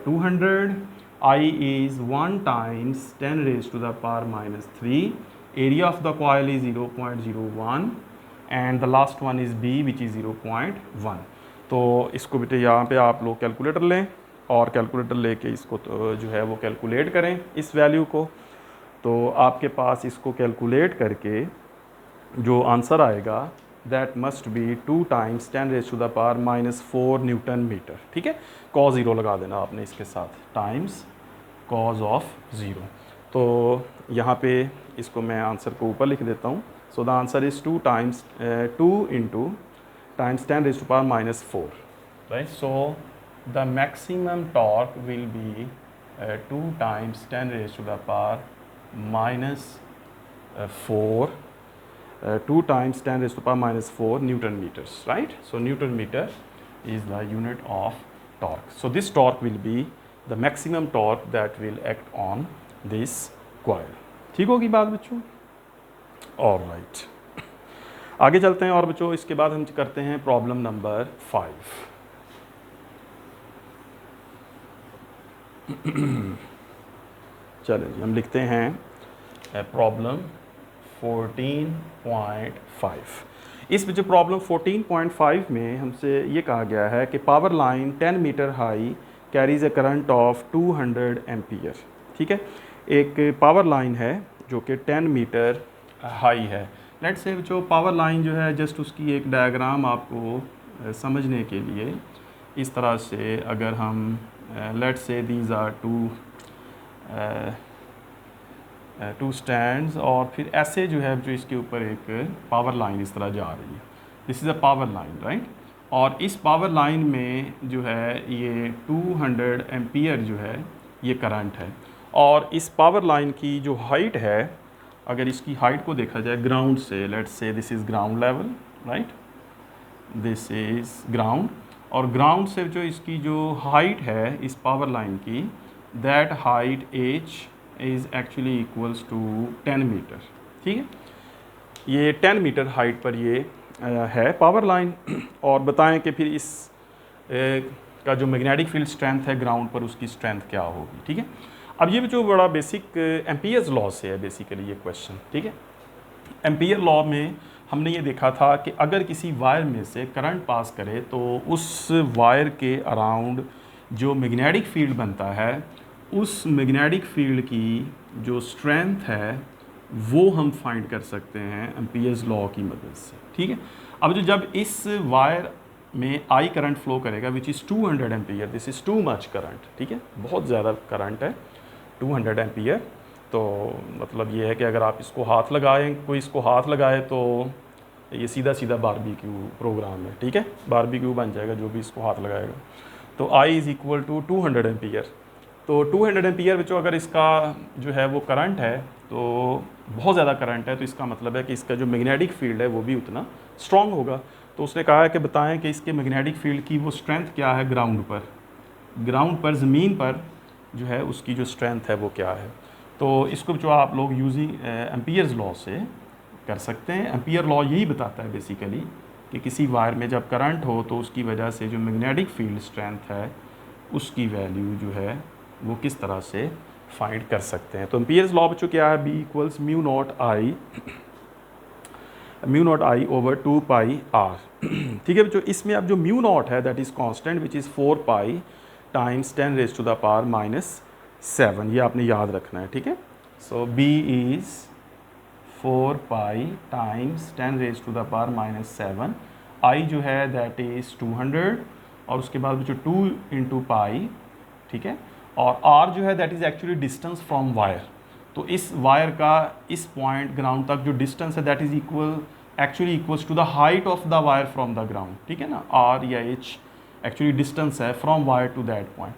200, I is 1 times 10 raised to the power minus 3, area of the coil is 0.01 and the last one is B which is 0.1। तो इसको बेटे यहाँ पे आप लोग calculator लें और calculator लेके इसको तो जो है वो कैलकुलेट करें इस वैल्यू को। तो आपके पास इसको कैलकुलेट करके जो आंसर आएगा that must be 2 times 10 raised to the power minus 4 newton metre, ठीक है। cos 0 लगा देना आपने इसके साथ, टाइम्स cos ऑफ 0। तो यहाँ पे इसको मैं आंसर को ऊपर लिख देता हूँ। So the answer is 2 times 2 into times 10 raised to power minus 4, right? So the maximum torque will be 2 times 10 raised to the power minus 4, 2 times 10 raised to power minus 4 Newton meters, right? So Newton meter is the unit of torque. So this torque will be the maximum torque that will act on this coil। ठीक होगी बात बच्चों? Alright, आगे चलते हैं और बच्चों इसके बाद हम करते हैं प्रॉब्लम नंबर 5। चलिए जी हम लिखते हैं प्रॉब्लम 14.5। इस जो प्रॉब्लम 14.5 में हमसे ये कहा गया है कि power line 10 metre high carries a current of 200 ampere, ठीक है। एक पावर लाइन है जो कि 10 मीटर हाई है। लेट्स से जो पावर लाइन जो है जस्ट उसकी एक डायग्राम आपको समझने के लिए इस तरह से अगर हम let's say these are to stands और फिर ऐसे जो है जो इसके ऊपर एक पावर लाइन इस तरह जा रही है, this is a power line, right. और इस पावर लाइन में जो है ये 200 एम्पियर जो है ये करंट है। और इस पावर लाइन की जो हाइट है, अगर इसकी हाइट को देखा जाए ग्राउंड से, let's say this is ground level, right, this is ground, और ग्राउंड से जो इसकी जो हाइट है इस पावर लाइन की, that height h is actually equals to 10 metre, ठीक है। ये 10 मीटर हाइट पर ये है पावर लाइन। और बताएं कि फिर इस का जो मैग्नेटिक फील्ड स्ट्रेंथ है ग्राउंड पर उसकी स्ट्रेंथ क्या होगी, ठीक है। अब ये जो बड़ा बेसिक एम्पियर्स लॉ से है बेसिकली ये क्वेश्चन, ठीक है। एम्पियर लॉ में हमने ये देखा था कि अगर किसी वायर में से करंट पास करे तो उस वायर के अराउंड जो मैग्नेटिक फील्ड बनता है उस मैग्नेटिक फील्ड की जो स्ट्रेंथ है वो हम फाइंड कर सकते हैं एम्पियर्स लॉ की मदद से, ठीक है। अब जब इस वायर में आई करंट फ्लो करेगा which is 200 ampere, this is too much current, ठीक है, बहुत ज़्यादा करंट है 200 एम्पियर। तो मतलब ये है कि अगर आप इसको हाथ लगाएं, कोई इसको हाथ लगाए तो ये सीधा सीधा बारबेक्यू प्रोग्राम है, ठीक है, बारबेक्यू बन जाएगा जो भी इसको हाथ लगाएगा। तो I is equal to 200 ampere. तो 200 एम्पियर बच्चों अगर इसका जो है वो करंट है तो बहुत ज़्यादा करंट है, तो इसका मतलब है कि इसका जो मैग्नेटिक फील्ड है वो भी उतना स्ट्रॉन्ग होगा। तो उसने कहा है कि बताएं कि इसके मैग्नेटिक फील्ड की वो स्ट्रेंथ क्या है ग्राउंड पर ज़मीन पर जो है उसकी जो स्ट्रेंथ है वो क्या है। तो इसको जो आप लोग यूजिंग एम्पियर्स लॉ से कर सकते हैं। एम्पियर लॉ यही बताता है बेसिकली कि किसी वायर में जब करंट हो तो उसकी वजह से जो मैग्नेटिक फील्ड स्ट्रेंथ है उसकी वैल्यू जो है वो किस तरह से फाइंड कर सकते हैं। तो एम्पियर्स लॉ बच्चों क्या है, B equals mu nought I over 2 pi R, ठीक है बच्चों। इसमें अब जो म्यू नॉट है that is constant which is 4 pi times 10 raise to the power -7, ये आपने याद रखना है, ठीक है। So B is 4 pi times 10 raise to the power -7, I जो है दैट इज़ 200 और उसके बाद बच्चों 2 इंटू पाई, ठीक है, और R जो है that is actually distance from wire. तो इस वायर का इस पॉइंट ग्राउंड तक जो डिस्टेंस है that is actually equals to the height of the wire from the ground, ठीक है ना। R या H एक्चुअली डिस्टेंस है from wire to that point,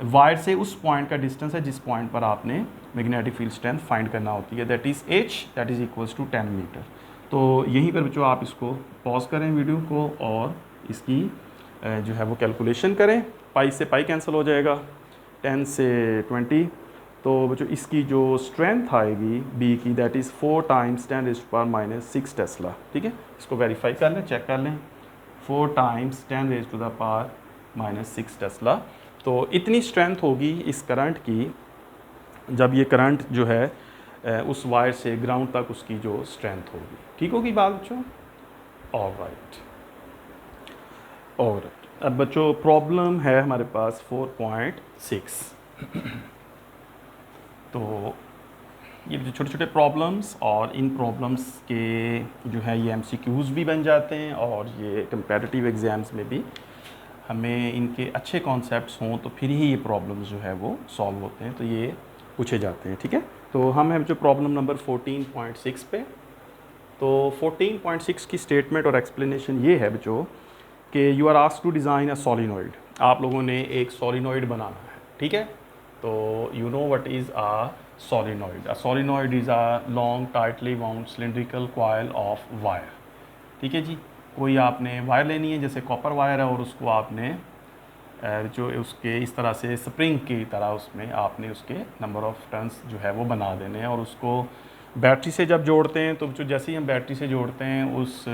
wire से उस पॉइंट का डिस्टेंस है जिस पॉइंट पर आपने मैग्नेटिक फील्ड स्ट्रेंथ फाइंड करना होती है, that is H that is equals to 10 metre. तो यहीं पर बच्चों आप इसको पॉज करें वीडियो को और इसकी जो है वो कैलकुलेशन करें। पाई से पाई कैंसिल हो जाएगा, 10 से 20, तो बच्चों इसकी जो स्ट्रेंथ आएगी बी की दैट इज़ 4 टाइम्स 10⁻⁻6 टेस्ला। ठीक है, इसको वेरीफाई कर लें, चेक कर लें, 4 टाइम्स 10⁻⁻6 टेस्ला। तो इतनी स्ट्रेंथ होगी इस करंट की जब ये करंट जो है उस वायर से ग्राउंड तक उसकी जो स्ट्रेंथ होगी। ठीक होगी बात बच्चों? ऑलराइट। अब बच्चों प्रॉब्लम है हमारे पास 4.6। तो ये जो छोटे छोटे प्रॉब्लम्स और इन प्रॉब्लम्स के जो है ये MCQs भी बन जाते हैं और ये कंपैरेटिव एग्ज़ाम्स में भी हमें इनके अच्छे कॉन्सेप्ट्स हों तो फिर ही ये प्रॉब्लम्स जो है वो सॉल्व होते हैं, तो ये पूछे जाते हैं। ठीक है, तो हम हैं जो प्रॉब्लम नंबर 14.6 पे। तो 14.6 की स्टेटमेंट और एक्सप्लेनेशन ये है बच्चों कि you are asked to design a solenoid. आप लोगों ने एक सोलिनॉइड बनाना है। ठीक है, तो you know what is a solenoid. A solenoid is a long tightly wound cylindrical coil of wire. ठीक है जी, कोई आपने वायर लेनी है जैसे कॉपर वायर है और उसको आपने जो उसके इस तरह से स्प्रिंग की तरह उसमें आपने उसके नंबर ऑफ़ टर्न्स जो है वो बना देने हैं और उसको बैटरी से जब जोड़ते हैं तो जो जैसे ही हम बैटरी से जोड़ते हैं उस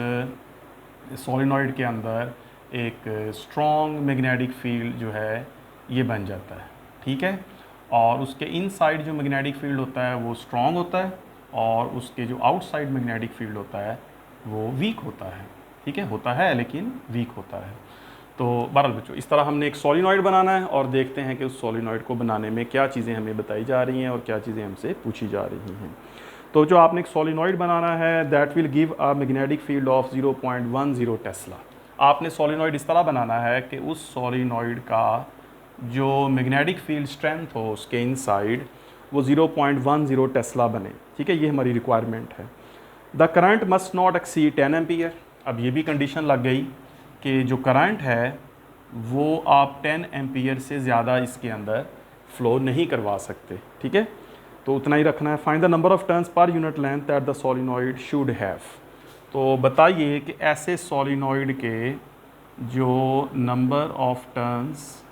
सोलिनॉइड के अंदर एक स्ट्रॉन्ग मैग्नेटिक फील्ड जो है ये बन जाता है। ठीक है, और उसके इनसाइड जो मैग्नेटिक फील्ड होता है वो स्ट्रॉन्ग होता है और उसके जो आउटसाइड मैग्नेटिक फील्ड होता है वो वीक होता है। ठीक है, होता है लेकिन वीक होता है। तो बहरहाल बच्चों इस तरह हमने एक सोलिनॉइड बनाना है और देखते हैं कि उस सोलिनॉइड को बनाने में क्या चीज़ें हमें बताई जा रही हैं और क्या चीज़ें हमसे पूछी जा रही हैं। तो जो आपने एक सोलिनॉइड बनाना है that will give a magnetic field of 0.10 Tesla. आपने सोलिनॉइड इस तरह बनाना है कि उस सोलिनॉइड का जो मैग्नेटिक फील्ड स्ट्रेंथ हो उसके इनसाइड वो 0.10 टेस्ला बने। ठीक है, ये हमारी रिक्वायरमेंट है। The current must not exceed 10 ampere. अब ये भी कंडीशन लग गई कि जो करंट है वो आप 10 एम्पियर से ज़्यादा इसके अंदर फ़्लो नहीं करवा सकते। ठीक है, तो उतना ही रखना है। Find the number of turns per unit length that the solenoid should have. तो बताइए कि ऐसे सोलिनॉइड के जो number of turns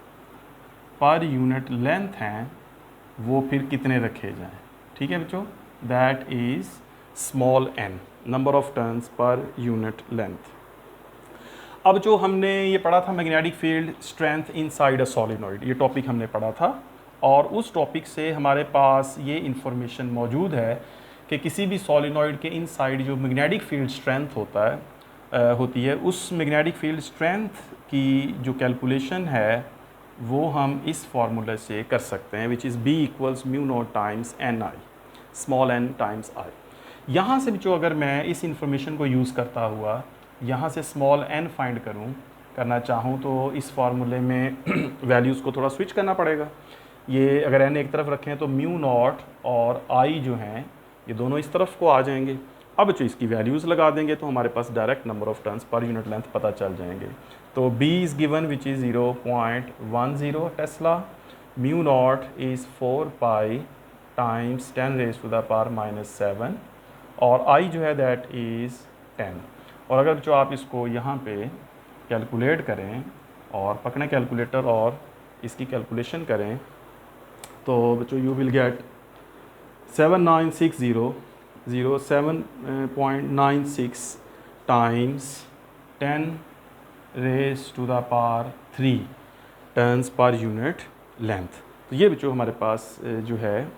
per unit length हैं वो फिर कितने रखे जाएं। ठीक है बच्चों, that is small n, number of turns per unit length. अब जो हमने ये पढ़ा था magnetic field strength inside a solenoid, ये टॉपिक हमने पढ़ा था और उस टॉपिक से हमारे पास ये इंफॉर्मेशन मौजूद है कि किसी भी सोलिनॉइड के इनसाइड जो मैग्नेटिक फील्ड स्ट्रेंथ होती है उस मैग्नेटिक फील्ड स्ट्रेंथ की जो कैलकुलेशन है वो हम इस फार्मूले से कर सकते हैं which is B = μ0 times NI, small n times I। यहाँ से जो अगर मैं इस इंफॉर्मेशन को यूज़ करता हुआ यहाँ से स्मॉल n फाइंड करना चाहूँ तो इस फार्मूले में वैल्यूज़ को थोड़ा स्विच करना पड़ेगा। ये अगर n एक तरफ रखें तो μ0 और I जो हैं ये दोनों इस तरफ को आ जाएंगे। अब जो इसकी वैल्यूज़ लगा देंगे तो हमारे पास direct number of turns per unit length पता चल जाएंगे। तो B is given which is 0.10 tesla, μ0 is 4 pi times 10⁻⁻7 और I जो है दैट इज़ 10। और अगर जो आप इसको यहाँ पे कैलकुलेट करें और पकड़ें कैलकुलेटर और इसकी कैलकुलेशन करें तो बच्चों you will gate 796 times 10⁻³ turns per unit length. तो ये बच्चों हमारे पास जो है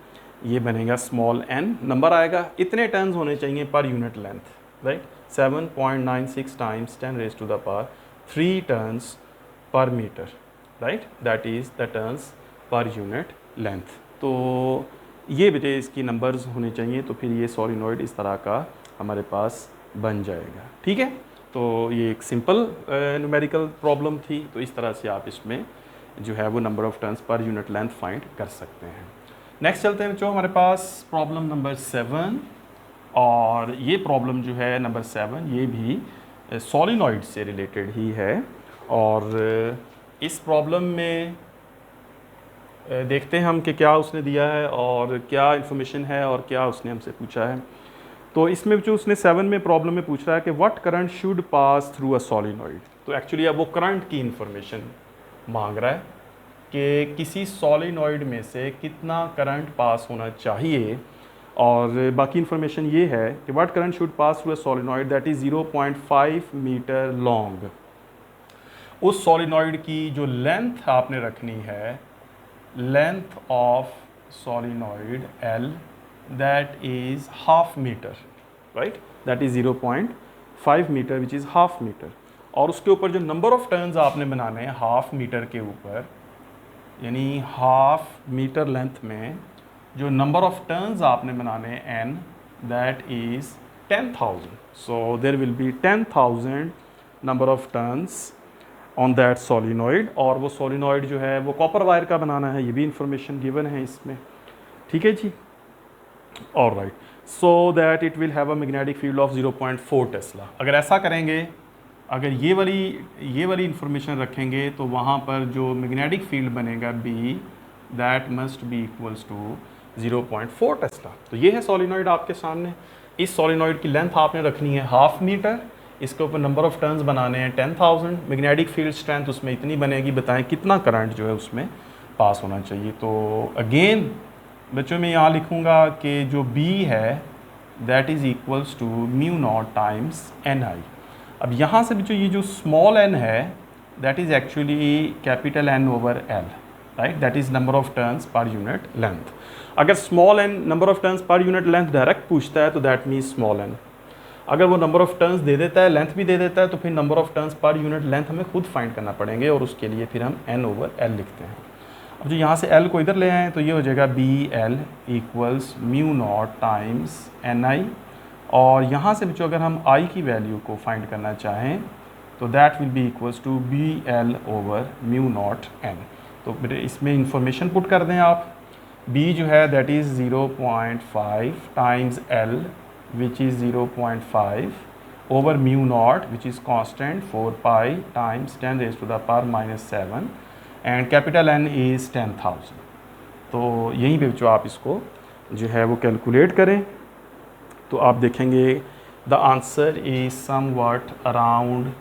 ये बनेगा स्मॉल n, नंबर आएगा, इतने टर्न्स होने चाहिए per unit length, right. 7.96 times 10⁻³ turns per metre, right, that is the turns per unit length. तो ये बेटे इसकी नंबर्स होने चाहिए तो फिर ये सोलिनॉइड इस तरह का हमारे पास बन जाएगा। ठीक है, तो ये एक सिंपल न्यूमेरिकल प्रॉब्लम थी, तो इस तरह से आप इसमें जो है वो number of turns per unit length find कर सकते हैं। नेक्स्ट चलते हैं बच्चों हमारे पास प्रॉब्लम नंबर 7 और ये प्रॉब्लम जो है नंबर 7 ये भी सोलिनॉइड से रिलेटेड ही है और इस प्रॉब्लम में देखते हैं हम कि क्या उसने दिया है और क्या इन्फॉर्मेशन है और क्या उसने हमसे पूछा है। तो इसमें जो उसने 7 में प्रॉब्लम में पूछ रहा है कि what current should pass through a solenoid. तो एक्चुअली अब वो करंट की इंफॉर्मेशन मांग रहा है कि किसी सॉलिनॉइड में से कितना करंट पास होना चाहिए, और बाकी इंफॉर्मेशन ये है कि what current should pass through a solenoid that is 0.5 metre long. उस सॉलिनॉइड की जो लेंथ आपने रखनी है, length of solenoid L, that is half metre, right, that is 0.5 metre which is half metre. और उसके ऊपर जो नंबर ऑफ टर्न्स आपने बनाने हैं हाफ मीटर के ऊपर, यानी हाफ मीटर लेंथ में जो नंबर ऑफ टर्न्स आपने बनाने हैं n, that is 10,000। So there will be 10,000 number of turns on that solenoid. और वो सोलिनॉइड जो है वो कॉपर वायर का बनाना है, ये भी इंफॉर्मेशन गिवन है इसमें, ठीक है जी। All right, so that it will have a magnetic field of 0.4 tesla. अगर ऐसा करेंगे, अगर ये वाली इंफॉर्मेशन रखेंगे तो वहाँ पर जो मैग्नेटिक फील्ड बनेगा B, that must be equals to 0.4 tesla. तो ये है सोलिनॉइड आपके सामने। इस सोलिनॉइड की लेंथ आपने रखनी है हाफ मीटर, इसके ऊपर नंबर ऑफ टर्न्स बनाने हैं 10,000, मैग्नेटिक फील्ड स्ट्रेंथ उसमें इतनी बनेगी, बताएं कितना करंट जो है उसमें पास होना चाहिए। तो अगेन बच्चों मैं यहाँ लिखूँगा कि जो B है that is equals to mu naught times Ni। अब यहाँ से बच्चों ये जो स्मॉल n है that is actually capital N over L, right, that is number of turns per unit length. अगर small n number of turns per unit length direct पूछता है तो दैट मीन्स स्मॉल n। अगर वो number of turns दे देता है, length भी दे देता है, तो फिर number of turns per unit length हमें खुद फाइंड करना पड़ेंगे, और उसके लिए फिर हम n ओवर L लिखते हैं। अब जो यहाँ से L को इधर ले आएँ तो ये हो जाएगा BL equals mu naught times Ni। और यहाँ से बच्चों अगर हम I की वैल्यू को फाइंड करना चाहें तो that will be equals to BL over mu nought N। तो बेटे इसमें इंफॉर्मेशन पुट कर दें आप। B जो है that is 0.5 times L which is 0.5 over mu nought which is constant 4 pi times 10 raise to the power -7 and capital N is 10,000। तो यहीं पे बच्चों आप इसको जो है वो कैलकुलेट करें तो आप देखेंगे the answer is somewhat around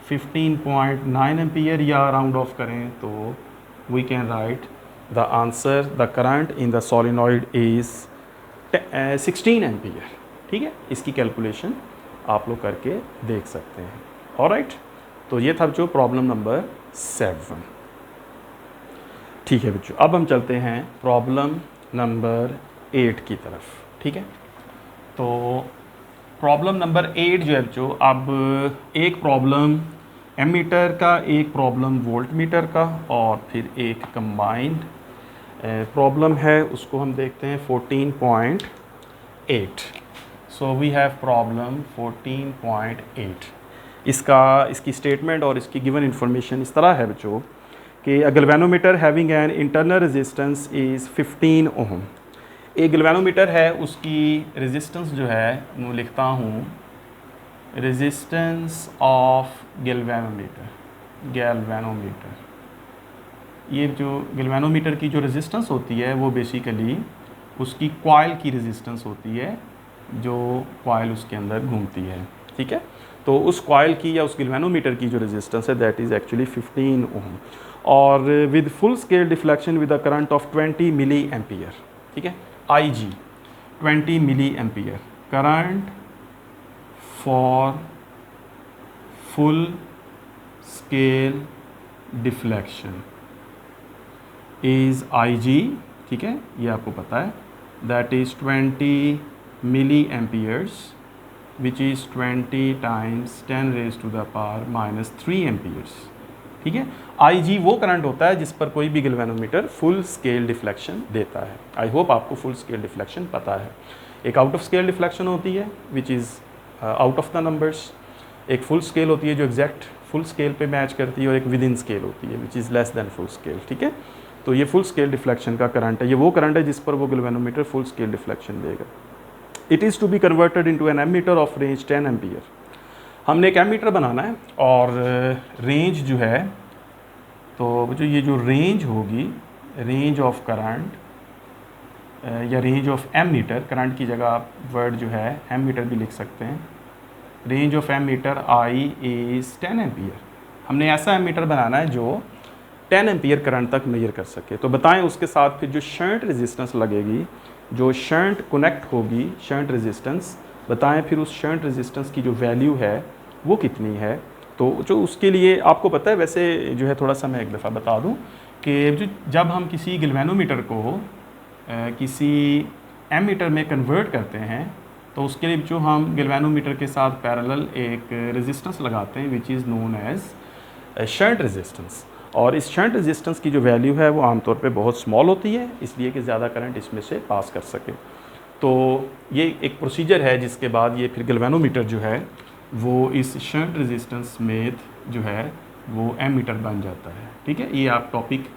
15.9 ampere, या राउंड ऑफ करें तो we can write the answer the current in the solenoid is 16 ampere. ठीक है, इसकी कैलकुलेशन आप लोग करके देख सकते हैं। ऑलराइट, तो ये था बच्चों प्रॉब्लम नंबर 7। ठीक है बच्चों, अब हम चलते हैं प्रॉब्लम नंबर 8 की तरफ। ठीक है, तो प्रॉब्लम नंबर 8 जो है बच्चों, अब एक प्रॉब्लम एमीटर का, एक प्रॉब्लम वोल्ट मीटर का, और फिर एक कंबाइंड प्रॉब्लम है, उसको हम देखते हैं 14.8। So we have problem 14.8। इसकी स्टेटमेंट और इसकी गिवन इंफॉर्मेशन इस तरह है बच्चों कि अ galvanometer having an internal resistance is 15 ओम। एक गैल्वेनोमीटर है, उसकी रेजिस्टेंस जो है मैं लिखता हूँ रेजिस्टेंस ऑफ गैल्वेनोमीटर। ये जो गैल्वेनोमीटर की जो रेजिस्टेंस होती है वो बेसिकली उसकी कॉइल की रेजिस्टेंस होती है, जो कॉइल उसके अंदर घूमती है। ठीक है, तो उस कॉइल की या उस गैल्वेनोमीटर की जो रेजिस्टेंस है दैट इज़ एक्चुअली 15 ओम, और with full scale deflection with a current of 20 milli ampere. ठीक है, IG 20 milli ampere current for full scale deflection is IG। ठीक है, ये आपको पता है, that is 20 milli amperes which is 20 times 10 raise to the power -3 amperes. ठीक है, IG वो करंट होता है जिस पर कोई भी गैल्वेनोमीटर फुल स्केल डिफ्लेक्शन देता है। आई होप आपको फुल स्केल डिफ्लेक्शन पता है। एक आउट ऑफ स्केल डिफ्लेक्शन होती है which is out of the numbers, एक फुल स्केल होती है जो एग्जैक्ट फुल स्केल पे मैच करती है, और एक विद इन स्केल होती है which is less than full scale. ठीक है, तो ये फुल स्केल डिफ्लेक्शन का करंट है, ये वो करंट है जिस पर वो गैल्वेनोमीटर फुल स्केल डिफ्लेक्शन देगा। It is to be converted into an ammeter of range 10 ampere. हमने एक एमीटर बनाना है, और रेंज जो है, तो जो ये जो रेंज होगी, रेंज ऑफ करंट या रेंज ऑफ एमीटर, करंट की जगह आप वर्ड जो है एमीटर भी लिख सकते हैं। Range of ammeter I is 10 ampere. हमने ऐसा एमीटर बनाना है जो 10 एम्पियर करंट तक मेजर कर सके। तो बताएं उसके साथ फिर जो शंट रेजिस्टेंस लगेगी, जो शंट कनेक्ट होगी, शंट रेजिस्टेंस, बताएं फिर उस शंट रेजिस्टेंस की जो वैल्यू है वो कितनी है। तो जो उसके लिए आपको पता है, वैसे जो है थोड़ा सा मैं एक दफ़ा बता दूं कि जब हम किसी गैल्वेनोमीटर को किसी एमीटर में कन्वर्ट करते हैं तो उसके लिए जो हम गैल्वेनोमीटर के साथ पैरेलल एक रेजिस्टेंस लगाते हैं which is known as shunt resistance. और इस शंट रेजिस्टेंस की जो वैल्यू है वो आमतौर पे बहुत स्मॉल होती है, इसलिए कि ज़्यादा करंट इसमें से पास कर सके। तो ये एक प्रोसीजर है जिसके बाद ये फिर गैल्वेनोमीटर जो है वो इस शंट रेजिस्टेंस में जो है वो एमीटर बन जाता है। ठीक है, ये आप टॉपिक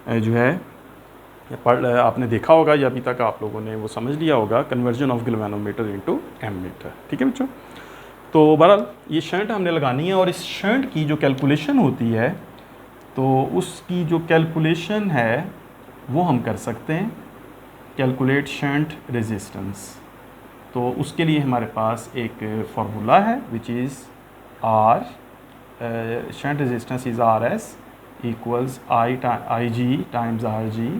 जो है आपने देखा होगा या अभी तक आप लोगों ने वो समझ लिया होगा, conversion of galvanometer into ammeter. ठीक है बच्चों, तो बहरहाल ये शंट हमने लगानी है और इस शंट की जो कैलकुलेशन होती है तो उसकी जो कैलकुलेशन है वो हम कर सकते हैं, कैलकुलेट शंट रेजिस्टेंस। तो उसके लिए हमारे पास एक फार्मूला है which is R, shunt resistance is R S equals I G times R G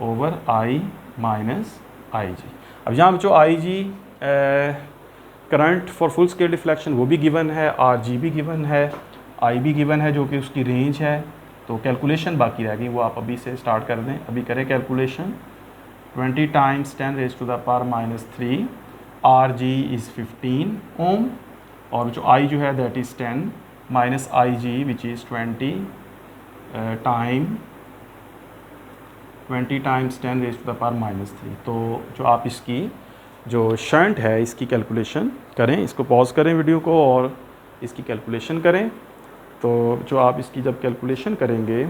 over I minus I G. अब यहाँ जो I G current for full scale deflection वो भी गिवन है, आर जी भी गिवन है, आई भी गिवन है जो कि उसकी रेंज है। तो कैलकुलेशन बाकी रह गई, वो आप अभी से स्टार्ट कर दें। अभी करें calculation, 20 times 10 raise to the power -3, R G is 15 ohm, और जो आई जो है that is 10 minus I G which is 20 times 10 raise to the power -3। तो जो आप इसकी जो शंट है इसकी कैलकुलेशन करें, इसको पॉज करें वीडियो को और इसकी कैलकुलेशन करें। तो जो आप इसकी जब कैलकुलेशन करेंगे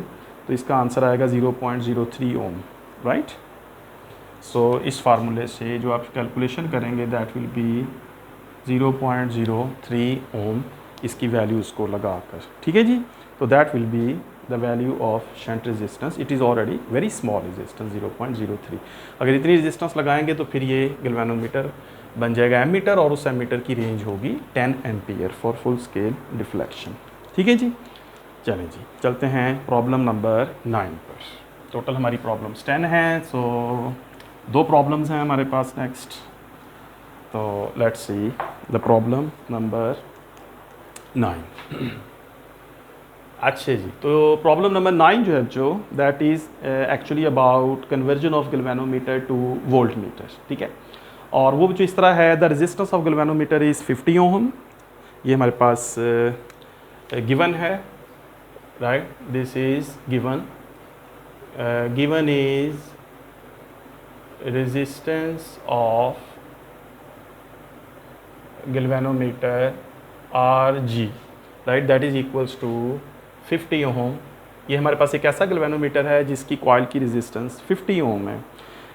तो इसका आंसर आएगा 0.03 ओम, राइट। सो इस फार्मूले से जो आप कैलकुलेशन करेंगे दैट विल बी 0.03 ओम, इसकी वैल्यू इसको लगाकर। ठीक है जी, तो that will be the value of shunt resistance. It is already very small resistance 0.03। अगर इतनी रेजिस्टेंस लगाएंगे तो फिर ये गैल्वेनोमीटर बन जाएगा एमीटर और उस एमीटर की रेंज होगी 10 ampere for full scale deflection. ठीक है जी, चलें जी चलते हैं प्रॉब्लम नंबर 9 पर। टोटल हमारी प्रॉब्लम्स 10 हैं, सो 2 प्रॉब्लम्स हैं हमारे पास नेक्स्ट। तो let's see the problem number 9। अच्छा जी, तो प्रॉब्लम नंबर 9 जो है जो that is actually about conversion of galvanometer to voltmeter. ठीक है, और वो जो इस तरह है, the resistance of galvanometer is 50 ohm, ये हमारे पास गिवन है, right. This is given, given is resistance of galvanometer R G, right, that is equals to 50 ohm. ये हमारे पास एक ऐसा गैल्वेनोमीटर है जिसकी कॉइल की रेजिस्टेंस 50 ओम है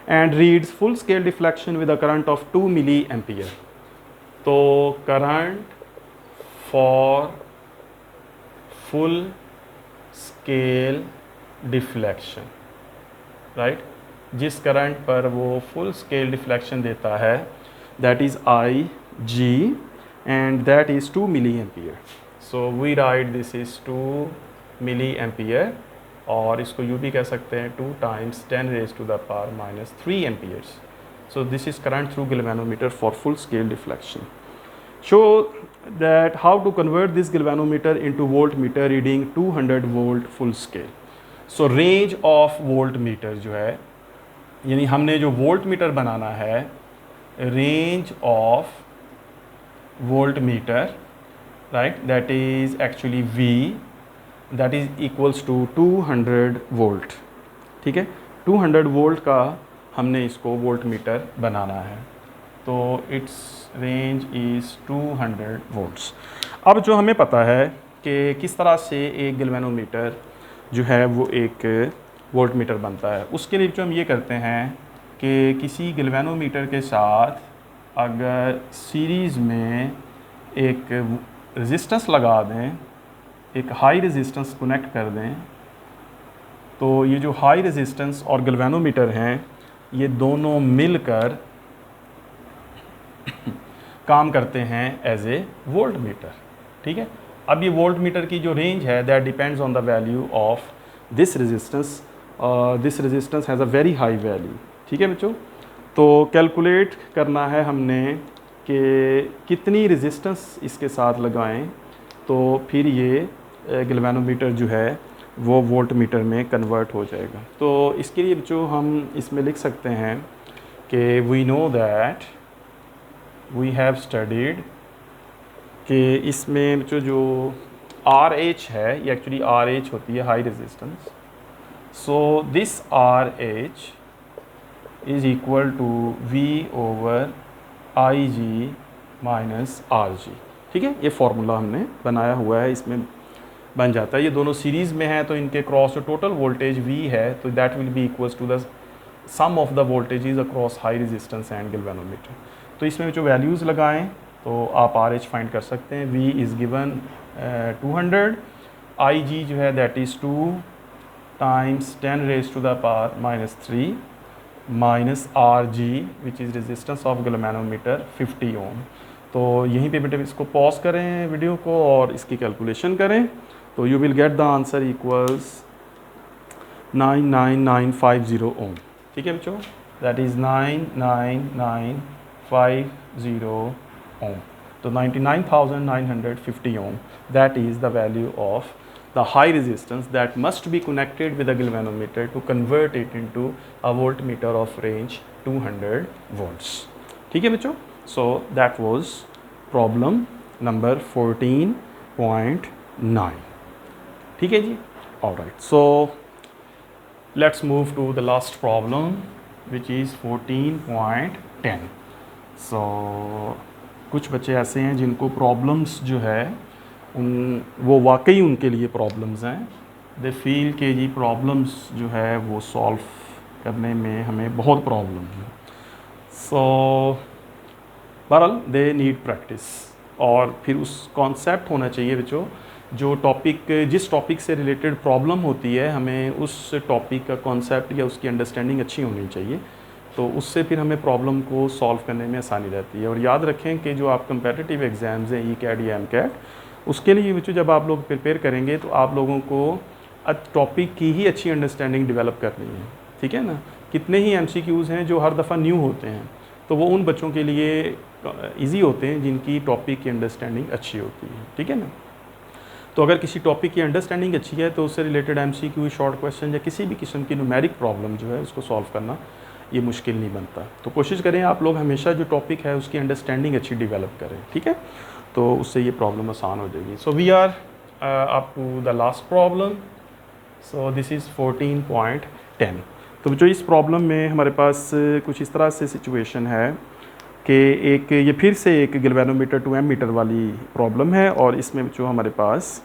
and reads full scale deflection with a current of 2 milliampere. तो current for full scale deflection, right, जिस करंट पर वो फुल स्केल डिफ्लेक्शन देता है that is I G and that is 2 milli ampere. So we write this is 2 milliampere, और इसको यूँ भी कह सकते हैं 2 times 10 raise to the power -3 amperes. So this is current through galvanometer for full scale deflection. Show that how to convert this galvanometer into voltmeter reading 200 volt full scale. So range of voltmeter जो है, यानी हमने जो voltmeter बनाना है, range of voltmeter, right, that is actually V, that is equals to 200 volt. ठीक है, 200 volt का हमने इसको voltmeter बनाना है, तो इट्स रेंज इज़ 200 वोल्ट्स। अब जो हमें पता है कि किस तरह से एक गैल्वेनोमीटर जो है वो एक वोल्टमीटर बनता है, उसके लिए जो हम ये करते हैं कि किसी गैल्वेनोमीटर के साथ अगर सीरीज़ में एक रेजिस्टेंस लगा दें, एक हाई रेजिस्टेंस कनेक्ट कर दें, तो ये जो हाई रेजिस्टेंस और गैल्वेनोमीटर हैं ये दोनों मिलकर काम करते हैं एज ए वोल्टमीटर। ठीक है, अब ये वोल्ट मीटर की जो रेंज है that depends on the value of this resistance. This resistance has a very high value. ठीक है बच्चों, तो कैलकुलेट करना है हमने कि कितनी रेजिस्टेंस इसके साथ लगाएं तो फिर ये गैल्वेनोमीटर जो है वो वोल्ट मीटर में कन्वर्ट हो जाएगा। तो इसके लिए बच्चों हम इसमें लिख सकते हैं कि we know that we have studied कि इसमें बच्चों जो RH है ये एक्चुअली RH होती है high resistance. So this RH is equal to V over IG minus RG। ठीक है, ये फार्मूला हमने बनाया हुआ है, इसमें बन जाता है। ये दोनों सीरीज़ में है तो इनके क्रॉस जो टोटल वोल्टेज V है तो that will be equals to the sum of the voltages across high resistance and galvanometer. तो इसमें जो वैल्यूज़ लगाएं तो आप RH फाइंड कर सकते हैं। V इज़ गिवन 200, IG जो है that is 2 times 10 raise to the power minus 3 minus RG which is resistance of galvanometer 50 ohm. तो यहीं पे बेटे इसको पॉज करें वीडियो को और इसकी कैलकुलेशन करें तो you will get the answer equals 99950 ओम। ठीक है बच्चों, दैट इज़ 99950 ओम। तो 99,950 ohm, that is the value of the high resistance that must be connected with the galvanometer to convert it into a voltmeter of range 200 volts. ठीक है बच्चों, so that was problem number 14.9. ठीक है जी, all right. So let's move to the last problem which is 14.10. So कुछ बच्चे ऐसे हैं जिनको प्रॉब्लम्स जो है वो वाकई उनके लिए प्रॉब्लम्स हैं। दे फील कि जी प्रॉब्लम्स जो है वो सॉल्व करने में हमें बहुत प्रॉब्लम है। सो बहरहाल दे नीड प्रैक्टिस, और फिर उस कॉन्सेप्ट होना चाहिए बच्चों जो टॉपिक जिस टॉपिक से रिलेटेड प्रॉब्लम होती है हमें उस टॉपिक का कॉन्सेप्ट या उसकी अंडरस्टैंडिंग अच्छी होनी चाहिए, तो उससे फिर हमें प्रॉब्लम को सॉल्व करने में आसानी रहती है। और याद रखें कि जो आप कंपेटिटिव एग्ज़ाम्स हैं ECAT या MCAT, उसके लिए बच्चों जब आप लोग प्रिपेयर करेंगे तो आप लोगों को टॉपिक की ही अच्छी अंडरस्टैंडिंग डेवलप करनी है। ठीक है ना, कितने ही MCQs हैं जो हर दफ़ा न्यू होते हैं, तो वो उन बच्चों के लिए ईजी होते हैं जिनकी टॉपिक की अंडरस्टैंडिंग अच्छी होती है। ठीक है ना, तो अगर किसी टॉपिक की अंडरस्टैंडिंग अच्छी है तो उससे रिलेटेड MCQ, शॉर्ट क्वेश्चन या किसी भी किस्म की न्यूमेरिक प्रॉब्लम जो है उसको सॉल्व करना ये मुश्किल नहीं बनता। तो कोशिश करें आप लोग हमेशा जो टॉपिक है उसकी अंडरस्टैंडिंग अच्छी डेवलप करें। ठीक है, तो उससे ये प्रॉब्लम आसान हो जाएगी। So we are up to the last problem. So this is 14.10। तो बच्चों इस प्रॉब्लम में हमारे पास कुछ इस तरह से सिचुएशन है कि एक ये फिर से एक गैल्वेनोमीटर टू एमीटर वाली प्रॉब्लम है, और इसमें बच्चों हमारे पास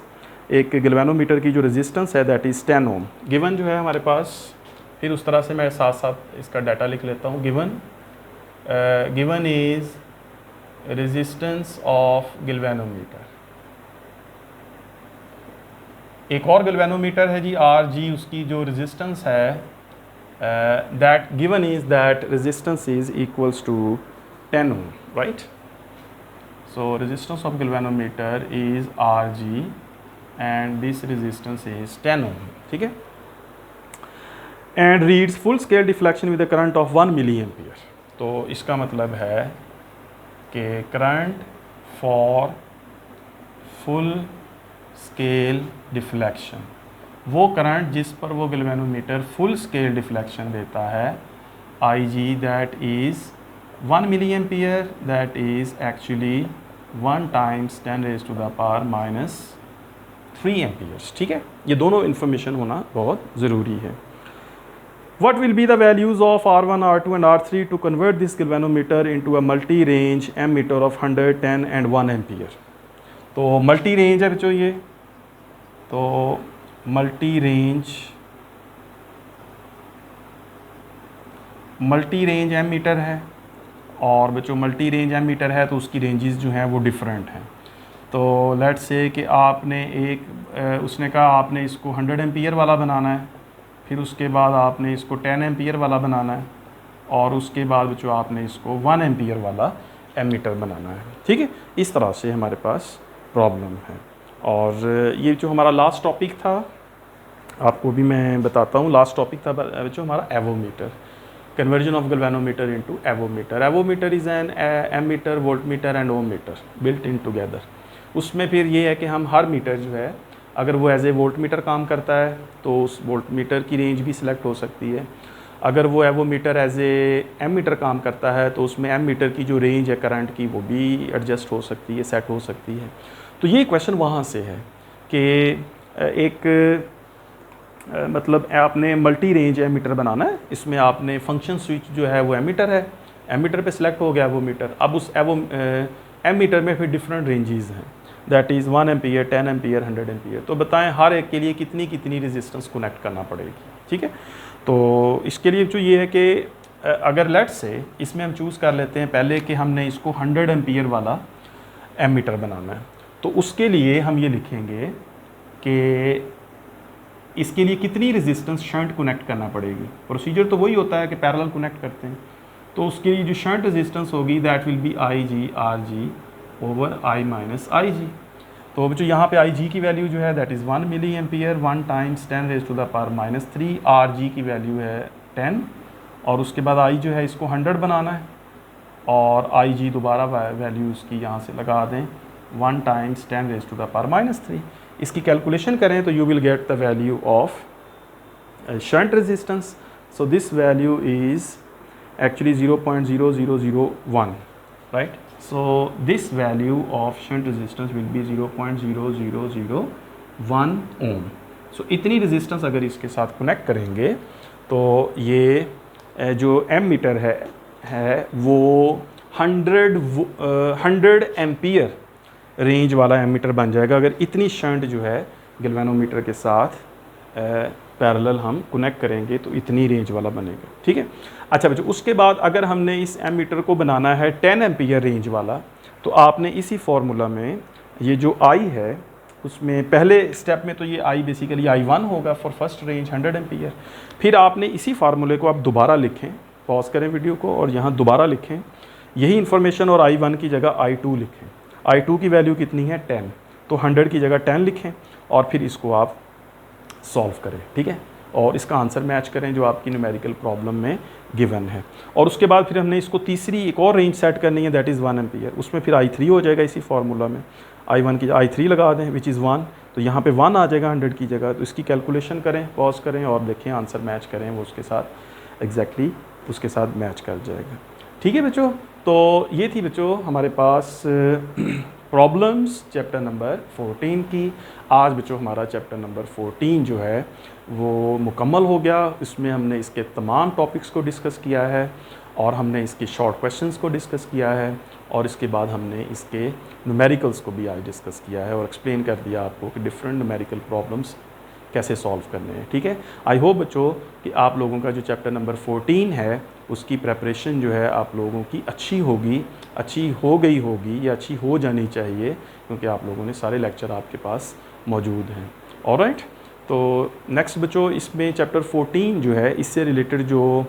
एक गैल्वेनोमीटर की जो रेजिस्टेंस है दैट इज़ 10 ओम गिवन जो है हमारे पास। फिर उस तरह से मैं साथ साथ इसका डाटा लिख लेता हूँ। Given is resistance of galvanometer. एक और गैल्वेनोमीटर है जी RG, उसकी जो रेजिस्टेंस है that given is that resistance is equals to 10 ohm, right. So resistance of galvanometer is RG and this resistance is 10 ohm. ठीक है, and reads full scale deflection with the current of 1 milliampere. तो इसका मतलब है कि current for full scale deflection, वो current जिस पर वो गैल्वेनोमीटर फुल स्केल डिफ्लेक्शन देता है IG that is 1 milliampere, that is actually 1 times 10 raise to the power minus 3 amperes. ठीक है, ये दोनों इन्फॉर्मेशन होना बहुत ज़रूरी है। What will be the values of R1, R2 and R3 to convert this galvanometer into a multi-range ammeter of 100, 10 and 1 ampere? तो multi range है बच्चों ये, तो मल्टी रेंज एमीटर है, और बच्चों मल्टी रेंज एमीटर है तो उसकी रेंजेस जो हैं वो डिफरेंट हैं। तो लेट्स से कि आपने उसने कहा आपने इसको 100 एम्पियर वाला बनाना है, फिर उसके बाद आपने इसको 10 एम्पियर वाला बनाना है, और उसके बाद बच्चों आपने इसको 1 एम्पियर वाला एमीटर बनाना है। ठीक है, इस तरह से हमारे पास प्रॉब्लम है। और ये जो हमारा लास्ट टॉपिक था, आपको भी मैं बताता हूँ, लास्ट टॉपिक था जो हमारा avometer, conversion of galvanometer into avometer. Avometer is an ammeter, voltmeter and ohmmeter built in together. उसमें फिर ये है कि हम हर मीटर जो है, अगर वो एज ए वोल्टमीटर काम करता है तो उस वोल्टमीटर की रेंज भी सिलेक्ट हो सकती है। अगर वो एवोमीटर एज ए एमीटर काम करता है तो उसमें एमीटर की जो रेंज है करंट की वो भी एडजस्ट हो सकती है, सेट हो सकती है। तो ये क्वेश्चन वहाँ से है कि एक मतलब आपने मल्टी रेंज एमीटर बनाना है, इसमें आपने फंक्शन स्विच जो है वो एमीटर है, एमीटर पे सिलेक्ट हो गया एवोमीटर। अब उस एमीटर में फिर डिफरेंट रेंजेस हैं, that is 1 ampere, 10 ampere, 100 ampere. तो बताएं हर एक के लिए कितनी कितनी रेजिस्टेंस कनेक्ट करना पड़ेगी, ठीक है। तो इसके लिए जो ये है कि अगर लेट से इसमें हम चूज़ कर लेते हैं पहले कि हमने इसको 100 एम्पियर वाला एमीटर बनाना है, तो उसके लिए हम ये लिखेंगे कि इसके लिए कितनी रेजिस्टेंस शंट कनेक्ट करना पड़ेगी। प्रोसीजर तो वही होता है कि पैरेलल कनेक्ट करते हैं। तो उसके लिए जो शंट रेजिस्टेंस होगी that will be I G R G over I minus I G. तो जो यहाँ पे आई जी की वैल्यू जो है that is 1 milli ampere, 1 times 10 raise to the power -3। R G की वैल्यू है 10, और उसके बाद आई जो है इसको 100 बनाना है, और आई जी दोबारा वैल्यू उसकी यहाँ से लगा दें 1 times 10 raise to the power -3। इसकी कैलकुलेशन करें तो you will get the value of shunt resistance. So this value is actually 0.0001, right? So this value of shunt resistance will be 0.0001 ohm. So इतनी resistance अगर इसके साथ connect करेंगे तो ये जो एमीटर है वो 100 एम्पियर रेंज वाला एमीटर बन जाएगा अगर इतनी शंट जो है गैल्वेनोमीटर के साथ पैरेलल हम कनेक्ट करेंगे तो इतनी रेंज वाला बनेगा, ठीक है। अच्छा बच्चों, उसके बाद अगर हमने इस एमीटर को बनाना है 10 एम्पियर रेंज वाला, तो आपने इसी फार्मूला में ये जो आई है उसमें पहले स्टेप में तो ये आई बेसिकली I1 होगा फॉर फर्स्ट रेंज 100 एम्पियर। फिर आपने इसी फार्मूले को आप दोबारा लिखें, पॉज करें वीडियो को और यहाँ दोबारा लिखें यही इन्फॉर्मेशन, और I1 की जगह I2 लिखें। I2 की वैल्यू कितनी है 10, तो 100 की जगह 10 लिखें और फिर इसको आप सॉल्व करें, ठीक है, और इसका आंसर मैच करें जो आपकी न्यूमेरिकल प्रॉब्लम में गिवन है। और उसके बाद फिर हमने इसको तीसरी एक और रेंज सेट करनी है दैट इज़ 1 एम्पियर, उसमें फिर I3 हो जाएगा इसी फार्मूला में, I1 की I3 लगा दें विच इज़ 1, तो यहाँ पे 1 आ जाएगा 100 की जगह। तो इसकी कैलकुलेशन करें, पॉज करें और देखें आंसर मैच करें, वो उसके साथ एग्जैक्टली उसके साथ मैच कर जाएगा, ठीक है बच्चों। तो ये थी बच्चों हमारे पास प्रॉब्लम्स चैप्टर नंबर 14 की। आज बच्चों हमारा चैप्टर नंबर 14 जो है वो मुकम्मल हो गया। इसमें हमने इसके तमाम टॉपिक्स को डिस्कस किया है और हमने इसके शॉर्ट क्वेश्चंस को डिस्कस किया है, और इसके बाद हमने इसके न्यूमेरिकल्स को भी आज डिस्कस किया है और एक्सप्लेन कर दिया आपको कि डिफरेंट न्यूमेरिकल प्रॉब्लम्स कैसे सॉल्व करने हैं, ठीक है। आई होप बच्चों कि आप लोगों का जो चैप्टर नंबर 14 है उसकी प्रेपरेशन जो है आप लोगों की अच्छी होगी, अच्छी हो गई होगी या अच्छी हो जानी चाहिए, क्योंकि आप लोगों ने सारे लेक्चर आपके पास मौजूद हैं। ऑलराइट, तो नेक्स्ट बच्चों इसमें चैप्टर 14 जो है इससे रिलेटेड जो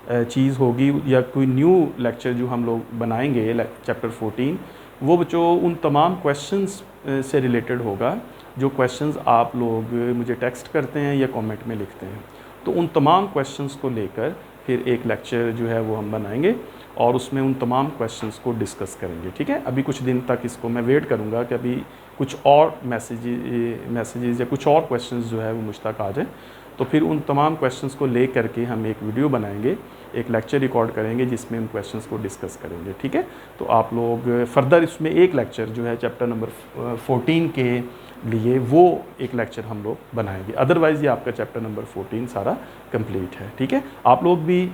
चीज़ होगी या कोई न्यू लेक्चर जो हम लोग बनाएंगे चैप्टर 14, वो बच्चों उन तमाम क्वेश्चंस से रिलेटेड होगा जो क्वेश्चंस आप लोग मुझे टेक्स्ट करते हैं या कमेंट में लिखते हैं। तो उन तमाम क्वेश्चंस को लेकर फिर एक लेक्चर जो है वो हम बनाएंगे और उसमें उन तमाम क्वेश्चंस को डिस्कस करेंगे, ठीक है। अभी कुछ दिन तक इसको मैं वेट करूँगा कि अभी कुछ और मैसेजेस या कुछ और क्वेश्चंस जो है वो मुझ तक आ जाए, तो फिर उन तमाम क्वेश्चंस को ले करके हम एक वीडियो बनाएंगे, एक लेक्चर रिकॉर्ड करेंगे जिसमें उन क्वेश्चंस को डिस्कस करेंगे, ठीक है। तो आप लोग फर्दर इसमें एक लेक्चर जो है चैप्टर नंबर 14 के लिए वो एक लेक्चर हम लोग बनाएंगे, अदरवाइज़ ये आपका चैप्टर नंबर 14 सारा कंप्लीट है, ठीक है। आप लोग भी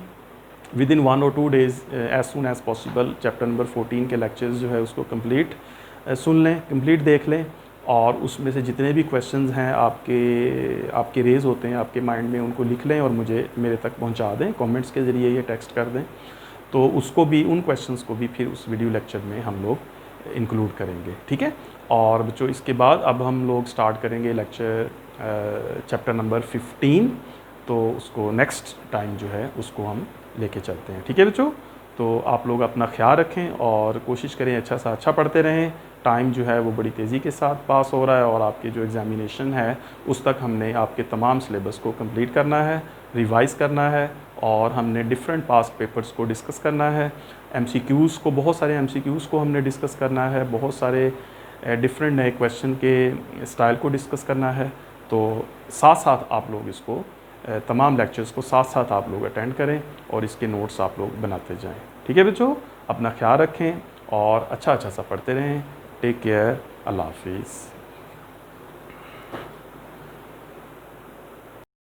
विद इन 1 और 2 days as soon as possible chapter number 14 के लेक्चर्स जो है उसको कंप्लीट सुन लें, कंप्लीट देख लें, और उसमें से जितने भी क्वेश्चंस हैं आपके रेज़ होते हैं आपके माइंड में, उनको लिख लें और मुझे मेरे तक पहुंचा दें, कमेंट्स के ज़रिए या टेक्स्ट कर दें, तो उसको भी उन क्वेश्चंस को भी फिर उस वीडियो लेक्चर में हम लोग इंक्लूड करेंगे, ठीक है। और बच्चों इसके बाद अब हम लोग स्टार्ट करेंगे लेक्चर चैप्टर नंबर 15, तो उसको नेक्स्ट टाइम जो है उसको हम लेके चलते हैं, ठीक है बच्चों। तो आप लोग अपना ख्याल रखें और कोशिश करें अच्छा सा अच्छा पढ़ते रहें टाइम जो है वो बड़ी तेज़ी के साथ पास हो रहा है और आपकी जो एग्ज़ामिनेशन है उस तक हमने आपके तमाम सिलेबस को कंप्लीट करना है, रिवाइज़ करना है और हमने डिफरेंट पास्ट पेपर्स को डिस्कस करना है। एमसीक्यूज़ को, बहुत सारे एमसीक्यूज़ को हमने डिस्कस करना है, बहुत सारे डिफरेंट नए क्वेश्चन के स्टाइल को डिस्कस करना है। तो साथ साथ आप लोग इसको तमाम लेक्चर्स को साथ साथ आप लोग अटेंड करें और इसके नोट्स आप लोग बनाते जाएं। ठीक है बच्चों, अपना ख्याल रखें और अच्छा सा पढ़ते रहें। टेक केयर, अल्लाह हाफिज़।